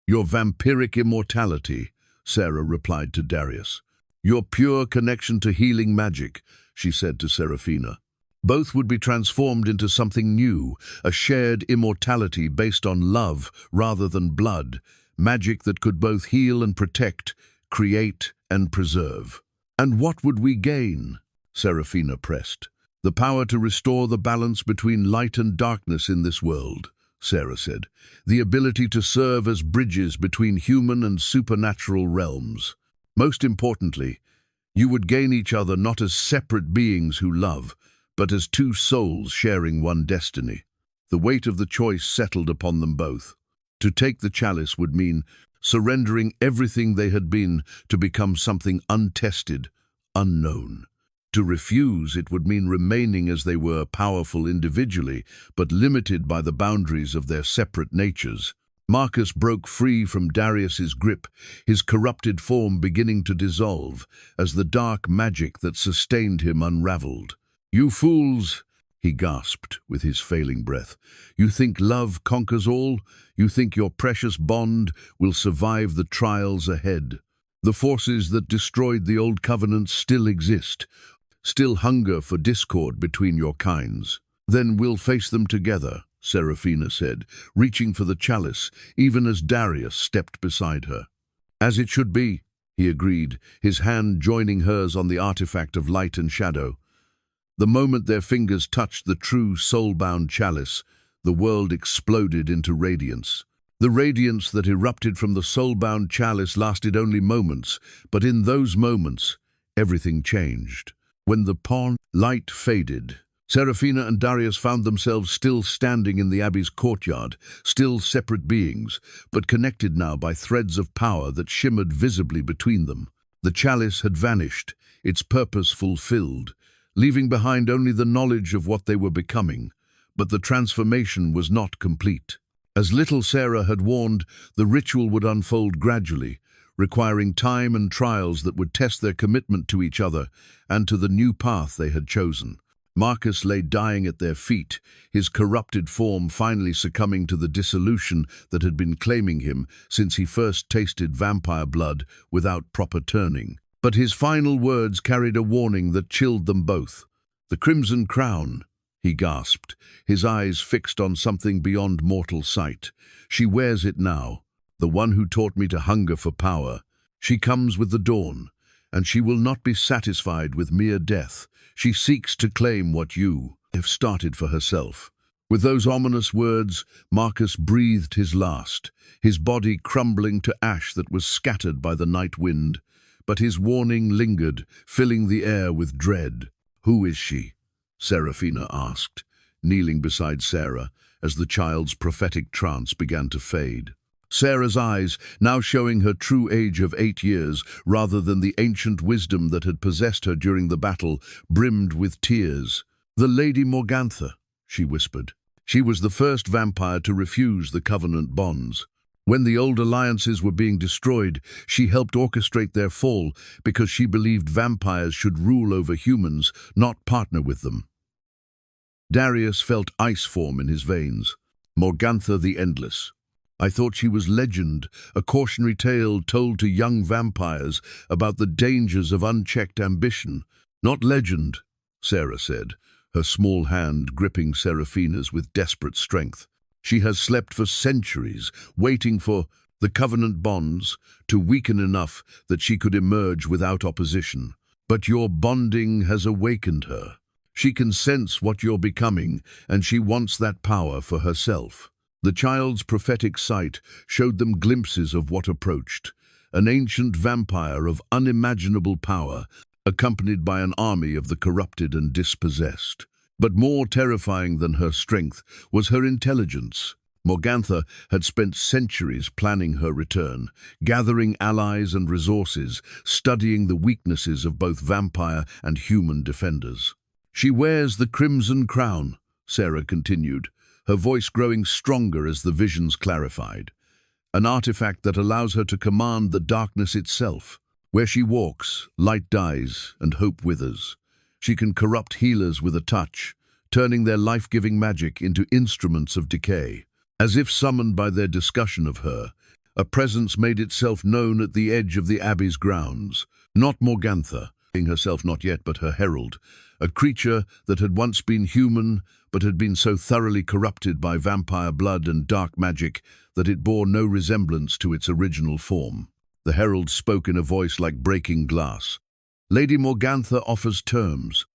"Your vampiric immortality," Sarah replied to Darius. "Your pure connection to healing magic," she said to Seraphina. "Both would be transformed into something new, a shared immortality based on love rather than blood, magic that could both heal and protect, create and preserve." "And what would we gain?" Seraphina pressed. "The power to restore the balance between light and darkness in this world," Sarah said. "The ability to serve as bridges between human and supernatural realms. Most importantly, you would gain each other not as separate beings who love, but as two souls sharing one destiny." The weight of the choice settled upon them both. To take the chalice would mean surrendering everything they had been to become something untested, unknown. To refuse it would mean remaining as they were, powerful individually, but limited by the boundaries of their separate natures. Marcus broke free from Darius's grip, his corrupted form beginning to dissolve as the dark magic that sustained him unraveled. "You fools!" he gasped with his failing breath. "You think love conquers all? You think your precious bond will survive the trials ahead? The forces that destroyed the old covenant still exist, still hunger for discord between your kinds. Then we'll face them together," Seraphina said, reaching for the chalice, even as Darius stepped beside her. "As it should be," he agreed, his hand joining hers on the artifact of light and shadow. The moment their fingers touched the true soul-bound chalice, the world exploded into radiance. The radiance that erupted from the soul-bound chalice lasted only moments, but in those moments, everything changed. When the light faded, Seraphina and Darius found themselves still standing in the abbey's courtyard, still separate beings, but connected now by threads of power that shimmered visibly between them. The chalice had vanished, its purpose fulfilled, leaving behind only the knowledge of what they were becoming, but the transformation was not complete. As little Sarah had warned, the ritual would unfold gradually, requiring time and trials that would test their commitment to each other and to the new path they had chosen. Marcus lay dying at their feet, his corrupted form finally succumbing to the dissolution that had been claiming him since he first tasted vampire blood without proper turning. But his final words carried a warning that chilled them both. "The Crimson Crown," he gasped, his eyes fixed on something beyond mortal sight. "She wears it now, the one who taught me to hunger for power. She comes with the dawn, and she will not be satisfied with mere death. She seeks to claim what you have started for herself." With those ominous words, Marcus breathed his last, his body crumbling to ash that was scattered by the night wind. But his warning lingered, filling the air with dread. "Who is she?" Seraphina asked, kneeling beside Sarah as the child's prophetic trance began to fade. Sarah's eyes, now showing her true age of 8 years rather than the ancient wisdom that had possessed her during the battle, brimmed with tears. "The Lady Morgantha," she whispered. "She was the first vampire to refuse the covenant bonds. When the old alliances were being destroyed, she helped orchestrate their fall because she believed vampires should rule over humans, not partner with them." Darius felt ice form in his veins. "Morgantha the Endless. I thought she was legend, a cautionary tale told to young vampires about the dangers of unchecked ambition." "Not legend," Sarah said, her small hand gripping Seraphina's with desperate strength. "She has slept for centuries, waiting for the covenant bonds to weaken enough that she could emerge without opposition. But your bonding has awakened her. She can sense what you're becoming, and she wants that power for herself." The child's prophetic sight showed them glimpses of what approached, an ancient vampire of unimaginable power, accompanied by an army of the corrupted and dispossessed. But more terrifying than her strength was her intelligence. Morgantha had spent centuries planning her return, gathering allies and resources, studying the weaknesses of both vampire and human defenders. "She wears the Crimson Crown," Sarah continued, her voice growing stronger as the visions clarified. "An artifact that allows her to command the darkness itself. Where she walks, light dies and hope withers. She can corrupt healers with a touch, turning their life-giving magic into instruments of decay. As if summoned by their discussion of her, a presence made itself known at the edge of the abbey's grounds. Not Morgantha, being herself not yet but her herald, a creature that had once been human but had been so thoroughly corrupted by vampire blood and dark magic that it bore no resemblance to its original form. The herald spoke in a voice like breaking glass. "Lady Morgantha offers terms."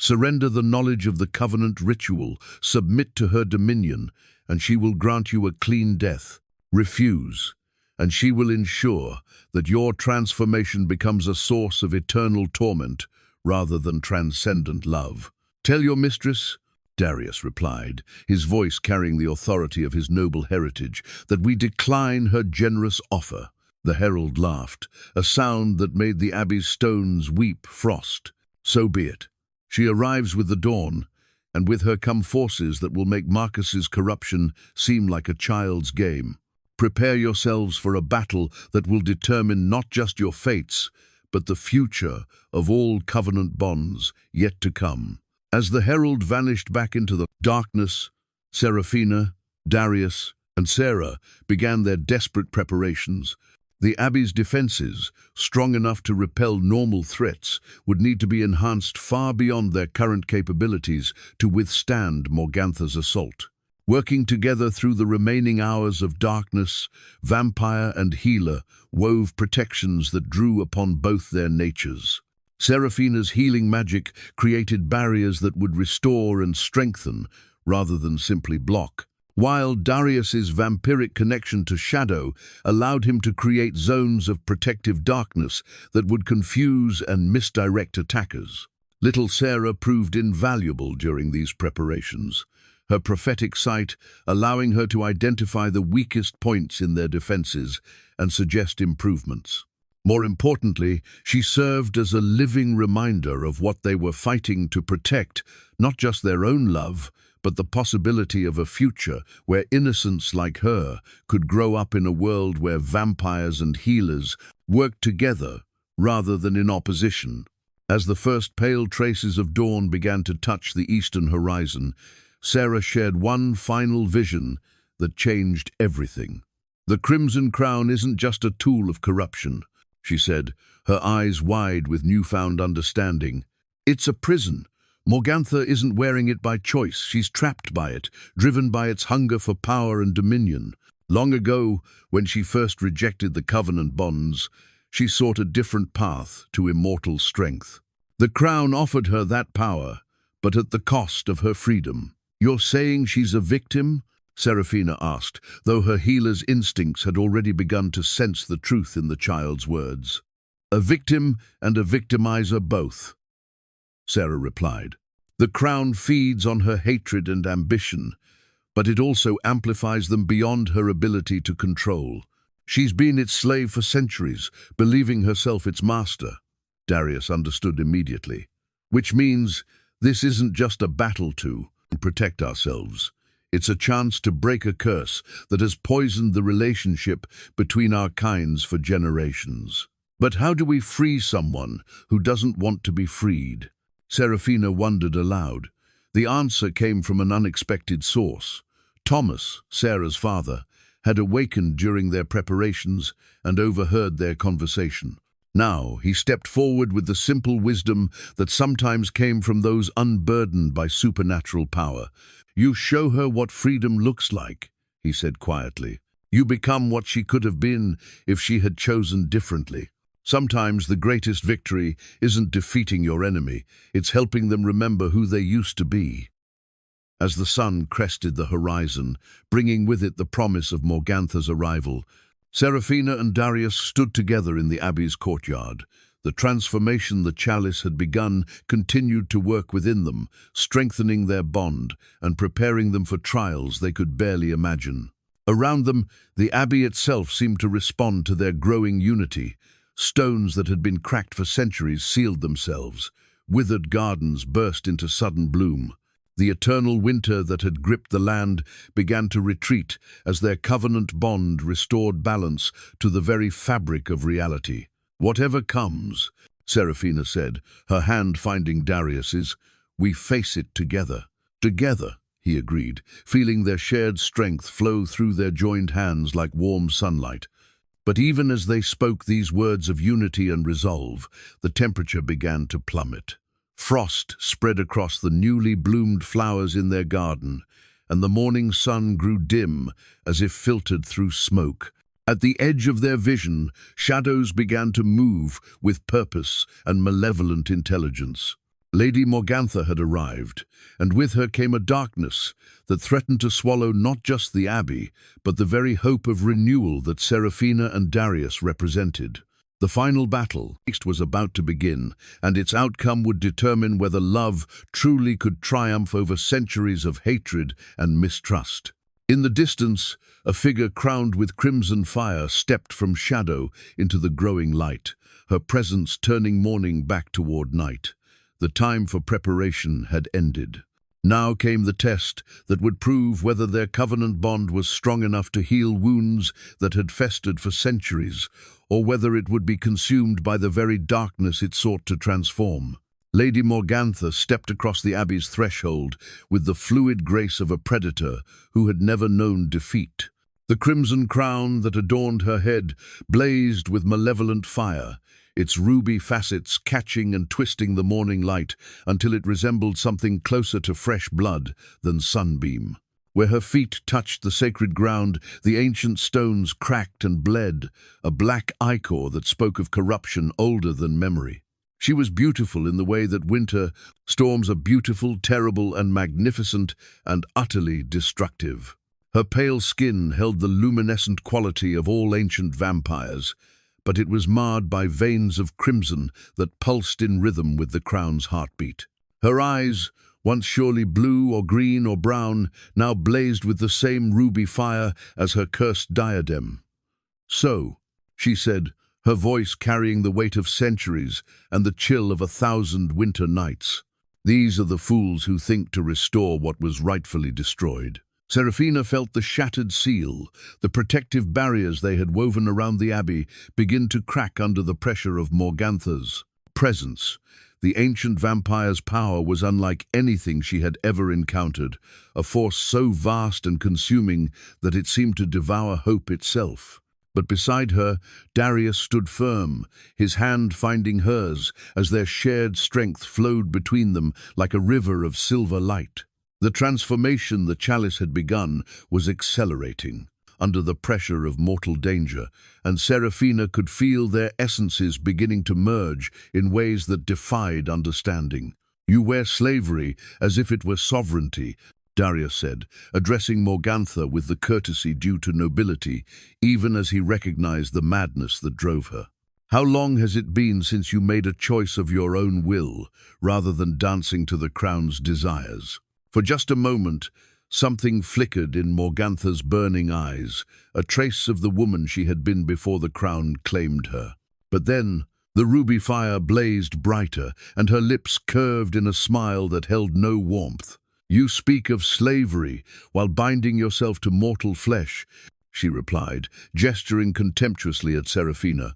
Surrender the knowledge of the covenant ritual, submit to her dominion, and she will grant you a clean death. Refuse, and she will ensure that your transformation becomes a source of eternal torment rather than transcendent love. Tell your mistress, Darius replied, his voice carrying the authority of his noble heritage, that we decline her generous offer. The herald laughed, a sound that made the abbey's stones weep frost. So be it. She arrives with the dawn, and with her come forces that will make Marcus's corruption seem like a child's game. Prepare yourselves for a battle that will determine not just your fates, but the future of all covenant bonds yet to come. As the herald vanished back into the darkness, Seraphina, Darius, and Sarah began their desperate preparations. The abbey's defenses, strong enough to repel normal threats, would need to be enhanced far beyond their current capabilities to withstand Morgantha's assault. Working together through the remaining hours of darkness, vampire and healer wove protections that drew upon both their natures. Seraphina's healing magic created barriers that would restore and strengthen, rather than simply block, while Darius's vampiric connection to shadow allowed him to create zones of protective darkness that would confuse and misdirect attackers. Little Sarah proved invaluable during these preparations, her prophetic sight allowing her to identify the weakest points in their defenses and suggest improvements. More importantly, she served as a living reminder of what they were fighting to protect, not just their own love, but the possibility of a future where innocents like her could grow up in a world where vampires and healers worked together rather than in opposition. As the first pale traces of dawn began to touch the eastern horizon, Sarah shared one final vision that changed everything. The Crimson Crown isn't just a tool of corruption, she said, her eyes wide with newfound understanding. It's a prison. Morgantha isn't wearing it by choice. She's trapped by it, driven by its hunger for power and dominion. Long ago, when she first rejected the covenant bonds, she sought a different path to immortal strength. The crown offered her that power, but at the cost of her freedom. You're saying she's a victim? Seraphina asked, though her healer's instincts had already begun to sense the truth in the child's words. A victim and a victimizer both, Sarah replied. The crown feeds on her hatred and ambition, but it also amplifies them beyond her ability to control. She's been its slave for centuries, believing herself its master. Darius understood immediately. Which means this isn't just a battle to protect ourselves. It's a chance to break a curse that has poisoned the relationship between our kinds for generations. But how do we free someone who doesn't want to be freed? Seraphina wondered aloud. The answer came from an unexpected source. Thomas, Sarah's father, had awakened during their preparations and overheard their conversation. Now he stepped forward with the simple wisdom that sometimes came from those unburdened by supernatural power. You show her what freedom looks like, he said quietly. You become what she could have been if she had chosen differently. Sometimes the greatest victory isn't defeating your enemy, it's helping them remember who they used to be. As the sun crested the horizon, bringing with it the promise of Morgantha's arrival, Seraphina and Darius stood together in the abbey's courtyard. The transformation the chalice had begun continued to work within them, strengthening their bond and preparing them for trials they could barely imagine. Around them, the abbey itself seemed to respond to their growing unity. Stones that had been cracked for centuries sealed themselves. Withered gardens burst into sudden bloom. The eternal winter that had gripped the land began to retreat as their covenant bond restored balance to the very fabric of reality. Whatever comes, Seraphina said, her hand finding Darius's, we face it together. Together, he agreed, feeling their shared strength flow through their joined hands like warm sunlight. But even as they spoke these words of unity and resolve, the temperature began to plummet. Frost spread across the newly bloomed flowers in their garden, and the morning sun grew dim as if filtered through smoke. At the edge of their vision, shadows began to move with purpose and malevolent intelligence. Lady Morgantha had arrived, and with her came a darkness that threatened to swallow not just the abbey, but the very hope of renewal that Seraphina and Darius represented. The final battle was about to begin, and its outcome would determine whether love truly could triumph over centuries of hatred and mistrust. In the distance, a figure crowned with crimson fire stepped from shadow into the growing light, her presence turning morning back toward night. The time for preparation had ended. Now came the test that would prove whether their covenant bond was strong enough to heal wounds that had festered for centuries, or whether it would be consumed by the very darkness it sought to transform. Lady Morgantha stepped across the abbey's threshold with the fluid grace of a predator who had never known defeat. The crimson crown that adorned her head blazed with malevolent fire, its ruby facets catching and twisting the morning light until it resembled something closer to fresh blood than sunbeam. Where her feet touched the sacred ground, the ancient stones cracked and bled, a black ichor that spoke of corruption older than memory. She was beautiful in the way that winter storms are beautiful, terrible, and magnificent, and utterly destructive. Her pale skin held the luminescent quality of all ancient vampires, but it was marred by veins of crimson that pulsed in rhythm with the crown's heartbeat. Her eyes, once surely blue or green or brown, now blazed with the same ruby fire as her cursed diadem. "So," she said, her voice carrying the weight of centuries and the chill of 1,000 winter nights. "These are the fools who think to restore what was rightfully destroyed." Seraphina felt the shattered seal, the protective barriers they had woven around the abbey, begin to crack under the pressure of Morgantha's presence. The ancient vampire's power was unlike anything she had ever encountered, a force so vast and consuming that it seemed to devour hope itself. But beside her, Darius stood firm, his hand finding hers as their shared strength flowed between them like a river of silver light. The transformation the chalice had begun was accelerating under the pressure of mortal danger, and Seraphina could feel their essences beginning to merge in ways that defied understanding. "You wear slavery as if it were sovereignty," Darius said, addressing Morgantha with the courtesy due to nobility, even as he recognized the madness that drove her. "How long has it been since you made a choice of your own will, rather than dancing to the crown's desires?" For just a moment, something flickered in Morgantha's burning eyes, a trace of the woman she had been before the crown claimed her. But then, the ruby fire blazed brighter, and her lips curved in a smile that held no warmth. "You speak of slavery while binding yourself to mortal flesh," she replied, gesturing contemptuously at Seraphina.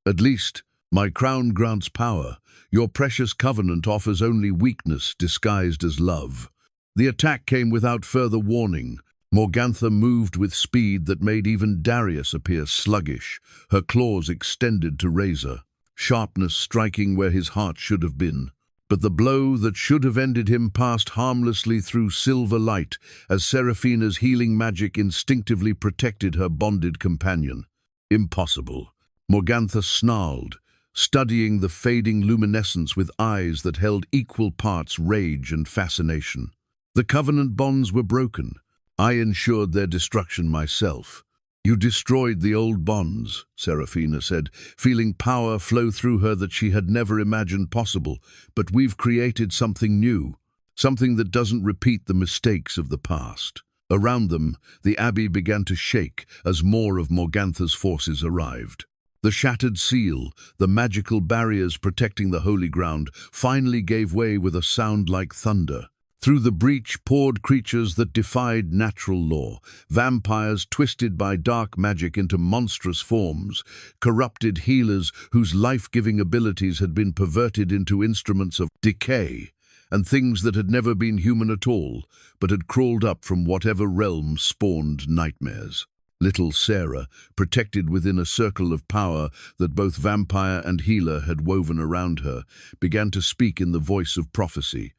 "At least, my crown grants power. Your precious covenant offers only weakness disguised as love." The attack came without further warning. Morgantha moved with speed that made even Darius appear sluggish, her claws extended to razor, sharpness striking where his heart should have been. But the blow that should have ended him passed harmlessly through silver light as Seraphina's healing magic instinctively protected her bonded companion. "Impossible," Morgantha snarled, studying the fading luminescence with eyes that held equal parts rage and fascination. "The covenant bonds were broken. I ensured their destruction myself." "You destroyed the old bonds," Seraphina said, feeling power flow through her that she had never imagined possible. "But we've created something new, something that doesn't repeat the mistakes of the past." Around them, the abbey began to shake as more of Morgantha's forces arrived. The shattered seal, the magical barriers protecting the holy ground, finally gave way with a sound like thunder. Through the breach poured creatures that defied natural law, vampires twisted by dark magic into monstrous forms, corrupted healers whose life-giving abilities had been perverted into instruments of decay, and things that had never been human at all, but had crawled up from whatever realm spawned nightmares. Little Sarah, protected within a circle of power that both vampire and healer had woven around her, began to speak in the voice of prophecy.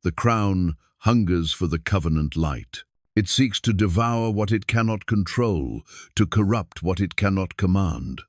"The crown hungers for the covenant light. It seeks to devour what it cannot control, to corrupt what it cannot command."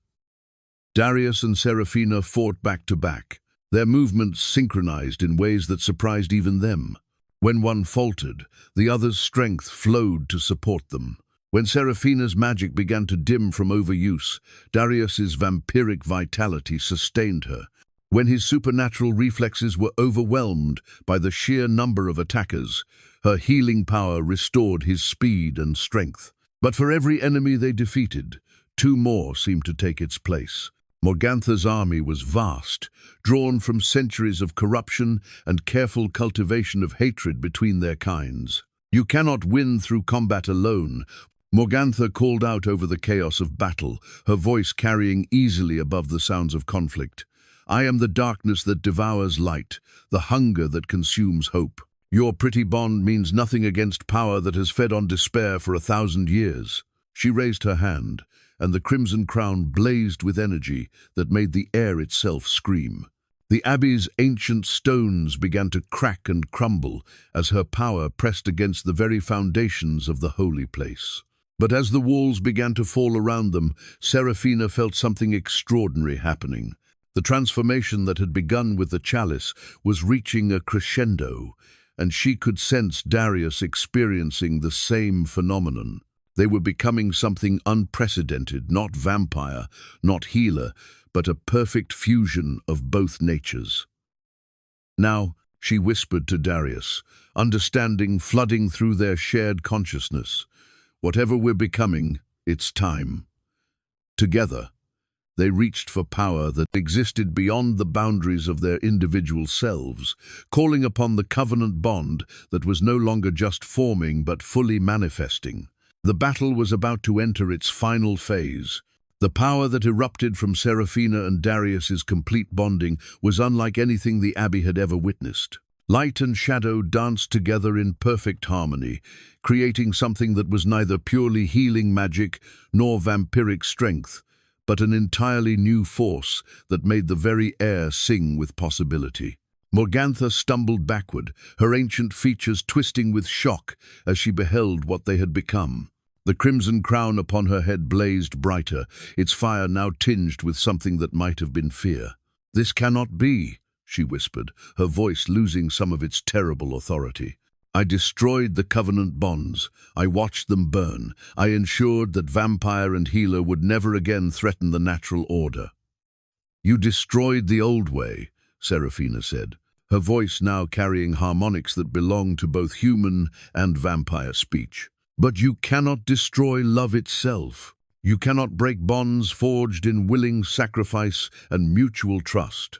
Darius and Seraphina fought back to back, their movements synchronized in ways that surprised even them. When one faltered, the other's strength flowed to support them. When Seraphina's magic began to dim from overuse, Darius's vampiric vitality sustained her. When his supernatural reflexes were overwhelmed by the sheer number of attackers, her healing power restored his speed and strength. But for every enemy they defeated, two more seemed to take its place. Morgantha's army was vast, drawn from centuries of corruption and careful cultivation of hatred between their kinds. "You cannot win through combat alone," Morgantha called out over the chaos of battle, her voice carrying easily above the sounds of conflict. "I am the darkness that devours light, the hunger that consumes hope. Your pretty bond means nothing against power that has fed on despair for 1,000 years." She raised her hand, and the crimson crown blazed with energy that made the air itself scream. The abbey's ancient stones began to crack and crumble as her power pressed against the very foundations of the holy place. But as the walls began to fall around them, Seraphina felt something extraordinary happening. The transformation that had begun with the chalice was reaching a crescendo, and she could sense Darius experiencing the same phenomenon. They were becoming something unprecedented, not vampire, not healer, but a perfect fusion of both natures. "Now," she whispered to Darius, understanding flooding through their shared consciousness, "whatever we're becoming, it's time." Together, they reached for power that existed beyond the boundaries of their individual selves, calling upon the covenant bond that was no longer just forming but fully manifesting. The battle was about to enter its final phase. The power that erupted from Seraphina and Darius's complete bonding was unlike anything the abbey had ever witnessed. Light and shadow danced together in perfect harmony, creating something that was neither purely healing magic nor vampiric strength, but an entirely new force that made the very air sing with possibility. Morgantha stumbled backward, her ancient features twisting with shock as she beheld what they had become. The crimson crown upon her head blazed brighter, its fire now tinged with something that might have been fear. "This cannot be," she whispered, her voice losing some of its terrible authority. "I destroyed the covenant bonds. I watched them burn. I ensured that vampire and healer would never again threaten the natural order." "You destroyed the old way," Seraphina said, her voice now carrying harmonics that belonged to both human and vampire speech. "But you cannot destroy love itself. You cannot break bonds forged in willing sacrifice and mutual trust."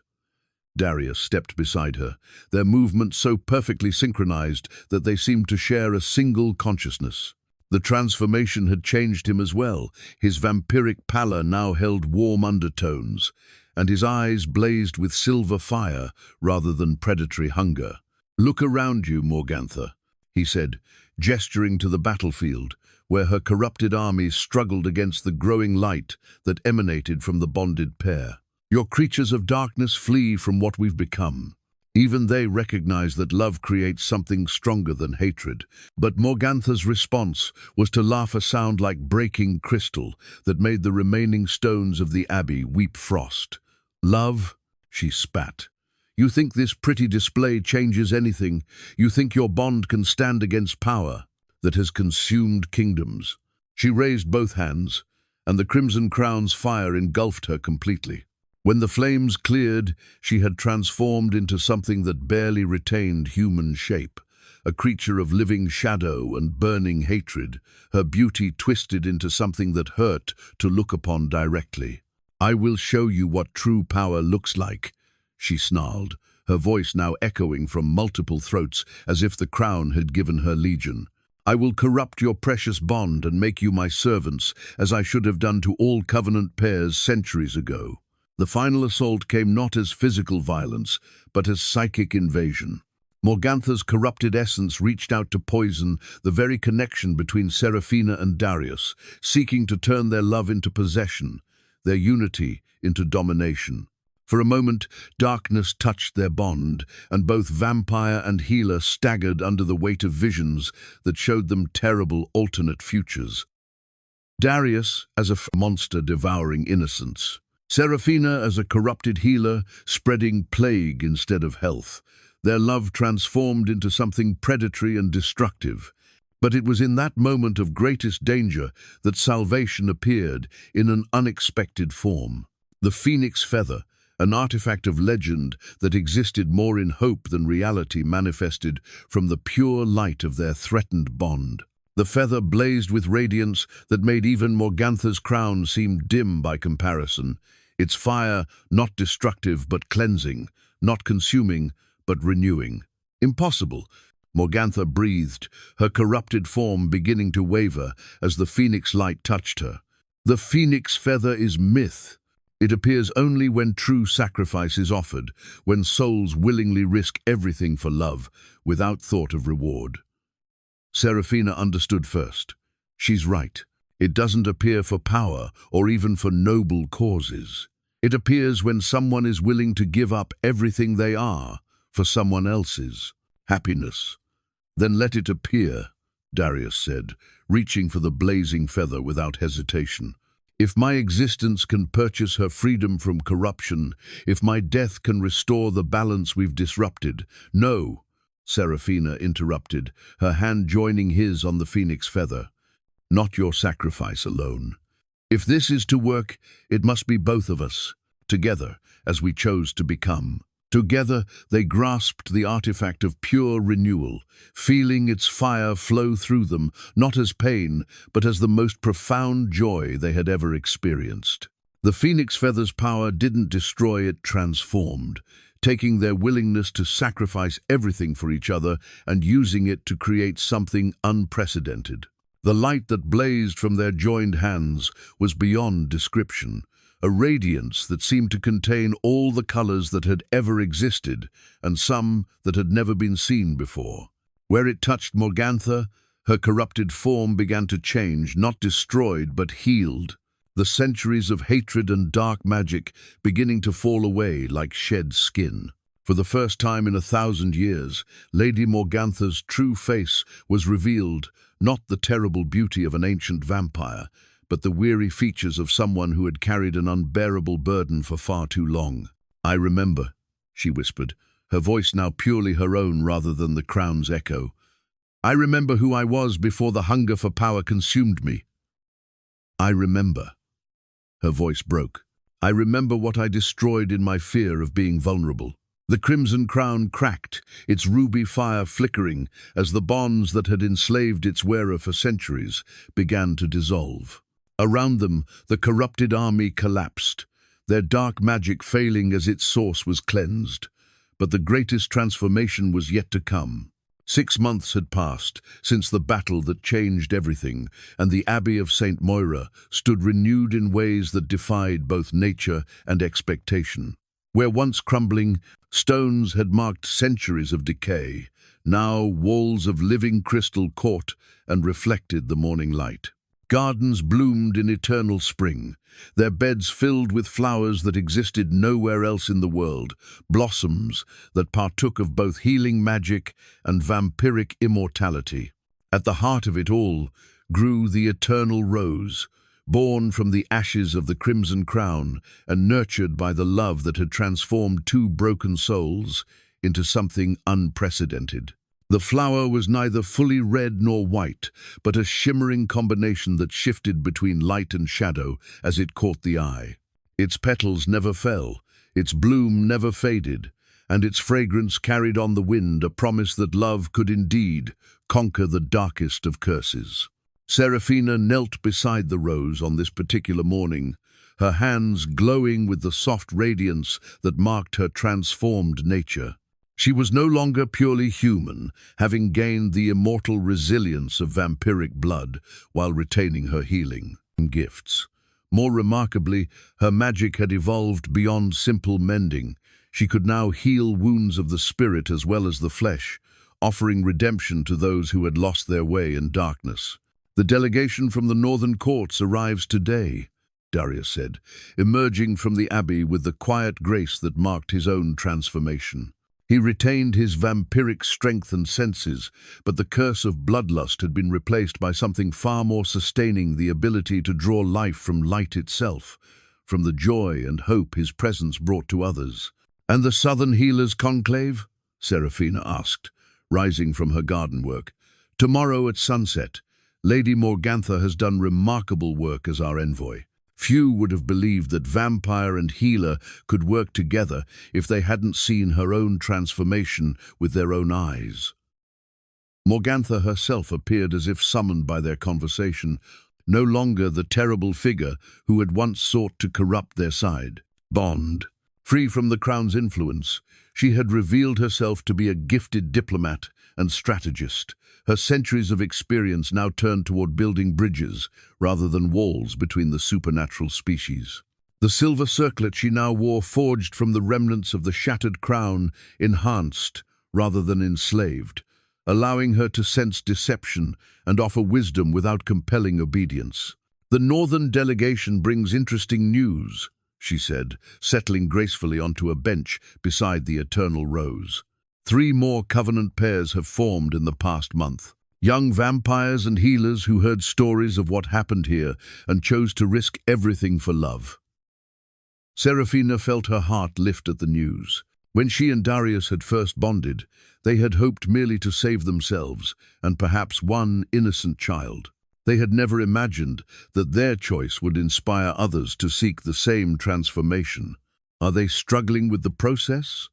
Darius stepped beside her, their movements so perfectly synchronized that they seemed to share a single consciousness. The transformation had changed him as well. His vampiric pallor now held warm undertones, and his eyes blazed with silver fire rather than predatory hunger. "Look around you, Morgantha," he said, gesturing to the battlefield, where her corrupted armies struggled against the growing light that emanated from the bonded pair. "Your creatures of darkness flee from what we've become." Even they recognize that love creates something stronger than hatred. But Morgantha's response was to laugh, a sound like breaking crystal that made the remaining stones of the abbey weep frost. "Love?" she spat. "You think this pretty display changes anything? You think your bond can stand against power that has consumed kingdoms?" She raised both hands, and the crimson crown's fire engulfed her completely. When the flames cleared, she had transformed into something that barely retained human shape, a creature of living shadow and burning hatred, her beauty twisted into something that hurt to look upon directly. "I will show you what true power looks like," she snarled, her voice now echoing from multiple throats as if the crown had given her legion. "I will corrupt your precious bond and make you my servants, as I should have done to all covenant pairs centuries ago." The final assault came not as physical violence, but as psychic invasion. Morgantha's corrupted essence reached out to poison the very connection between Seraphina and Darius, seeking to turn their love into possession, their unity into domination. For a moment, darkness touched their bond, and both vampire and healer staggered under the weight of visions that showed them terrible alternate futures. Darius as a monster devouring innocence, Seraphina as a corrupted healer, spreading plague instead of health. Their love transformed into something predatory and destructive. But it was in that moment of greatest danger that salvation appeared in an unexpected form. The phoenix feather, an artifact of legend that existed more in hope than reality, manifested from the pure light of their threatened bond. The feather blazed with radiance that made even Morgantha's crown seem dim by comparison. Its fire not destructive but cleansing, not consuming but renewing. Impossible, Morgantha breathed, her corrupted form beginning to waver as the phoenix light touched her. The phoenix feather is myth. It appears only when true sacrifice is offered, when souls willingly risk everything for love, without thought of reward. Seraphina understood first. She's right. It doesn't appear for power or even for noble causes. It appears when someone is willing to give up everything they are for someone else's happiness. Then let it appear, Darius said, reaching for the blazing feather without hesitation. If my existence can purchase her freedom from corruption, if my death can restore the balance we've disrupted. No, Seraphina interrupted, her hand joining his on the phoenix feather. Not your sacrifice alone. If this is to work, it must be both of us, together, as we chose to become. Together, they grasped the artifact of pure renewal, feeling its fire flow through them, not as pain, but as the most profound joy they had ever experienced. The phoenix feather's power didn't destroy, it transformed, taking their willingness to sacrifice everything for each other and using it to create something unprecedented. The light that blazed from their joined hands was beyond description, a radiance that seemed to contain all the colors that had ever existed and some that had never been seen before. Where it touched Morgantha, her corrupted form began to change, not destroyed but healed, the centuries of hatred and dark magic beginning to fall away like shed skin. For the first time in 1,000 years, Lady Morgantha's true face was revealed, not the terrible beauty of an ancient vampire, but the weary features of someone who had carried an unbearable burden for far too long. "I remember," she whispered, her voice now purely her own rather than the crown's echo. "I remember who I was before the hunger for power consumed me. I remember." Her voice broke. "I remember what I destroyed in my fear of being vulnerable." The crimson crown cracked, its ruby fire flickering as the bonds that had enslaved its wearer for centuries began to dissolve. Around them, the corrupted army collapsed, their dark magic failing as its source was cleansed. But the greatest transformation was yet to come. 6 months had passed since the battle that changed everything, and the Abbey of St. Moira stood renewed in ways that defied both nature and expectation. Where once crumbling stones had marked centuries of decay, now walls of living crystal caught and reflected the morning light. Gardens bloomed in eternal spring, their beds filled with flowers that existed nowhere else in the world, blossoms that partook of both healing magic and vampiric immortality. At the heart of it all grew the eternal rose, born from the ashes of the crimson crown and nurtured by the love that had transformed 2 broken souls into something unprecedented. The flower was neither fully red nor white, but a shimmering combination that shifted between light and shadow as it caught the eye. Its petals never fell, its bloom never faded, and its fragrance carried on the wind a promise that love could indeed conquer the darkest of curses. Seraphina knelt beside the rose on this particular morning, her hands glowing with the soft radiance that marked her transformed nature. She was no longer purely human, having gained the immortal resilience of vampiric blood while retaining her healing gifts. More remarkably, her magic had evolved beyond simple mending. She could now heal wounds of the spirit as well as the flesh, offering redemption to those who had lost their way in darkness. "The delegation from the northern courts arrives today," Darius said, emerging from the abbey with the quiet grace that marked his own transformation. He retained his vampiric strength and senses, but the curse of bloodlust had been replaced by something far more sustaining, the ability to draw life from light itself. from the joy and hope his presence brought to others. "And the Southern Healers' Conclave?" Seraphina asked, rising from her garden work. "Tomorrow at sunset, Lady Morgantha has done remarkable work as our envoy. Few would have believed that vampire and healer could work together if they hadn't seen her own transformation with their own eyes." Morgantha herself appeared as if summoned by their conversation, no longer the terrible figure who had once sought to corrupt their side. Bond. Free from the crown's influence, she had revealed herself to be a gifted diplomat and strategist. Her centuries of experience now turned toward building bridges rather than walls between the supernatural species. The silver circlet she now wore, forged from the remnants of the shattered crown, enhanced rather than enslaved, allowing her to sense deception and offer wisdom without compelling obedience. "The northern delegation brings interesting news," she said, settling gracefully onto a bench beside the eternal rose. "3 more covenant pairs have formed in the past month. Young vampires and healers who heard stories of what happened here and chose to risk everything for love." Seraphina felt her heart lift at the news. When she and Darius had first bonded, they had hoped merely to save themselves and perhaps one innocent child. They had never imagined that their choice would inspire others to seek the same transformation. Are they struggling with the process?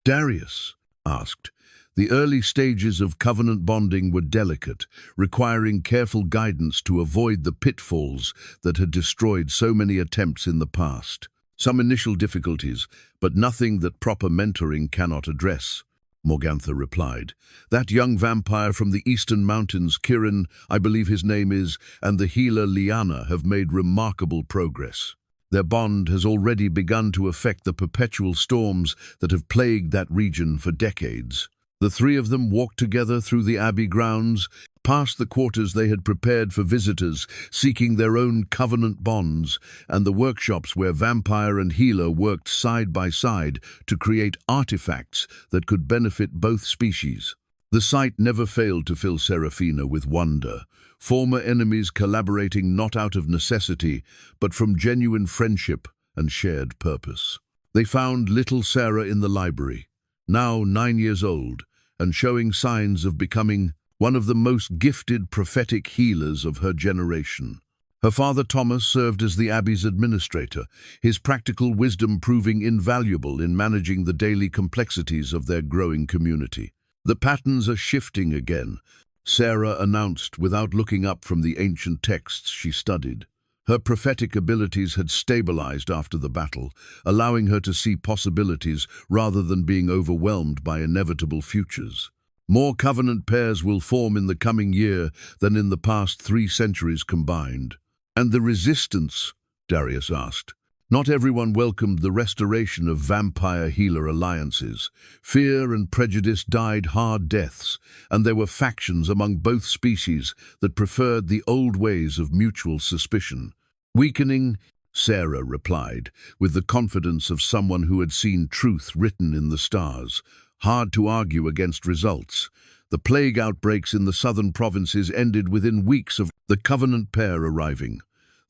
Darius asked. The early stages of covenant bonding were delicate, requiring careful guidance to avoid the pitfalls that had destroyed so many attempts in the past. "Some initial difficulties, but nothing that proper mentoring cannot address," Morgantha replied. "That young vampire from the eastern mountains, Kirin, I believe his name is, and the healer Liana have made remarkable progress. Their bond has already begun to affect the perpetual storms that have plagued that region for decades." The 3 of them walked together through the abbey grounds, past the quarters they had prepared for visitors seeking their own covenant bonds, and the workshops where vampire and healer worked side by side to create artifacts that could benefit both species. The sight never failed to fill Seraphina with wonder, former enemies collaborating not out of necessity, but from genuine friendship and shared purpose. They found little Sarah in the library, now 9 years old, and showing signs of becoming one of the most gifted prophetic healers of her generation. Her father Thomas served as the abbey's administrator, his practical wisdom proving invaluable in managing the daily complexities of their growing community. "The patterns are shifting again," Sarah announced without looking up from the ancient texts she studied. Her prophetic abilities had stabilized after the battle, allowing her to see possibilities rather than being overwhelmed by inevitable futures. "More covenant pairs will form in the coming year than in the past 3 centuries combined." "And the resistance?" Darius asked. Not everyone welcomed the restoration of vampire-healer alliances. Fear and prejudice died hard deaths, and there were factions among both species that preferred the old ways of mutual suspicion. "Weakening," Sarah replied, with the confidence of someone who had seen truth written in the stars. Hard to argue against results. The plague outbreaks in the southern provinces ended within weeks of the covenant pair arriving.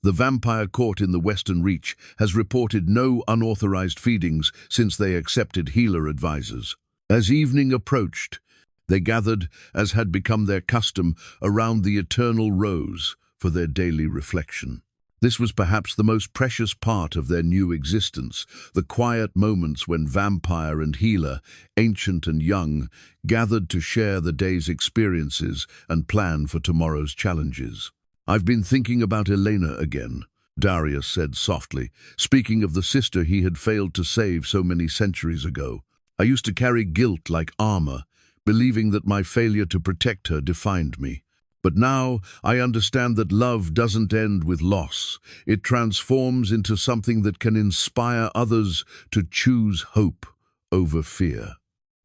The vampire court in the Western Reach has reported no unauthorized feedings since they accepted healer advisors. As evening approached, they gathered, as had become their custom, around the eternal rose for their daily reflection. This was perhaps the most precious part of their new existence, the quiet moments when vampire and healer, ancient and young, gathered to share the day's experiences and plan for tomorrow's challenges. "I've been thinking about Elena again," Darius said softly, speaking of the sister he had failed to save so many centuries ago. "I used to carry guilt like armor, believing that my failure to protect her defined me. But now I understand that love doesn't end with loss. It transforms into something that can inspire others to choose hope over fear."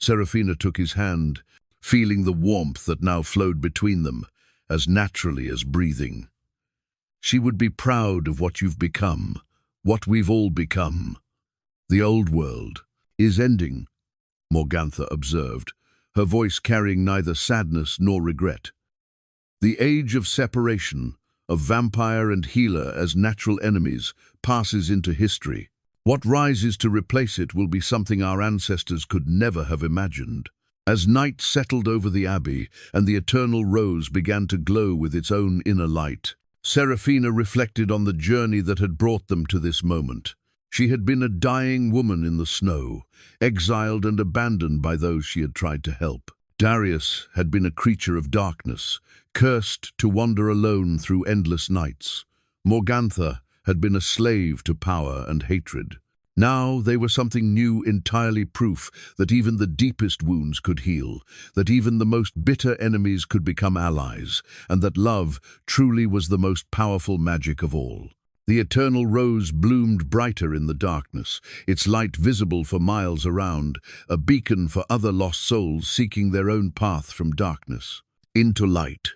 Seraphina took his hand, feeling the warmth that now flowed between them, as naturally as breathing. "She would be proud of what you've become, what we've all become." "The old world is ending," Morgantha observed, her voice carrying neither sadness nor regret. "The age of separation, of vampire and healer as natural enemies, passes into history. What rises to replace it will be something our ancestors could never have imagined. As night settled over the abbey and the eternal rose began to glow with its own inner light, Seraphina reflected on the journey that had brought them to this moment. She had been a dying woman in the snow, exiled and abandoned by those she had tried to help. Darius had been a creature of darkness, cursed to wander alone through endless nights. Morgantha had been a slave to power and hatred. Now they were something new, entirely proof that even the deepest wounds could heal, that even the most bitter enemies could become allies, and that love truly was the most powerful magic of all. The eternal rose bloomed brighter in the darkness, its light visible for miles around, a beacon for other lost souls seeking their own path from darkness into light.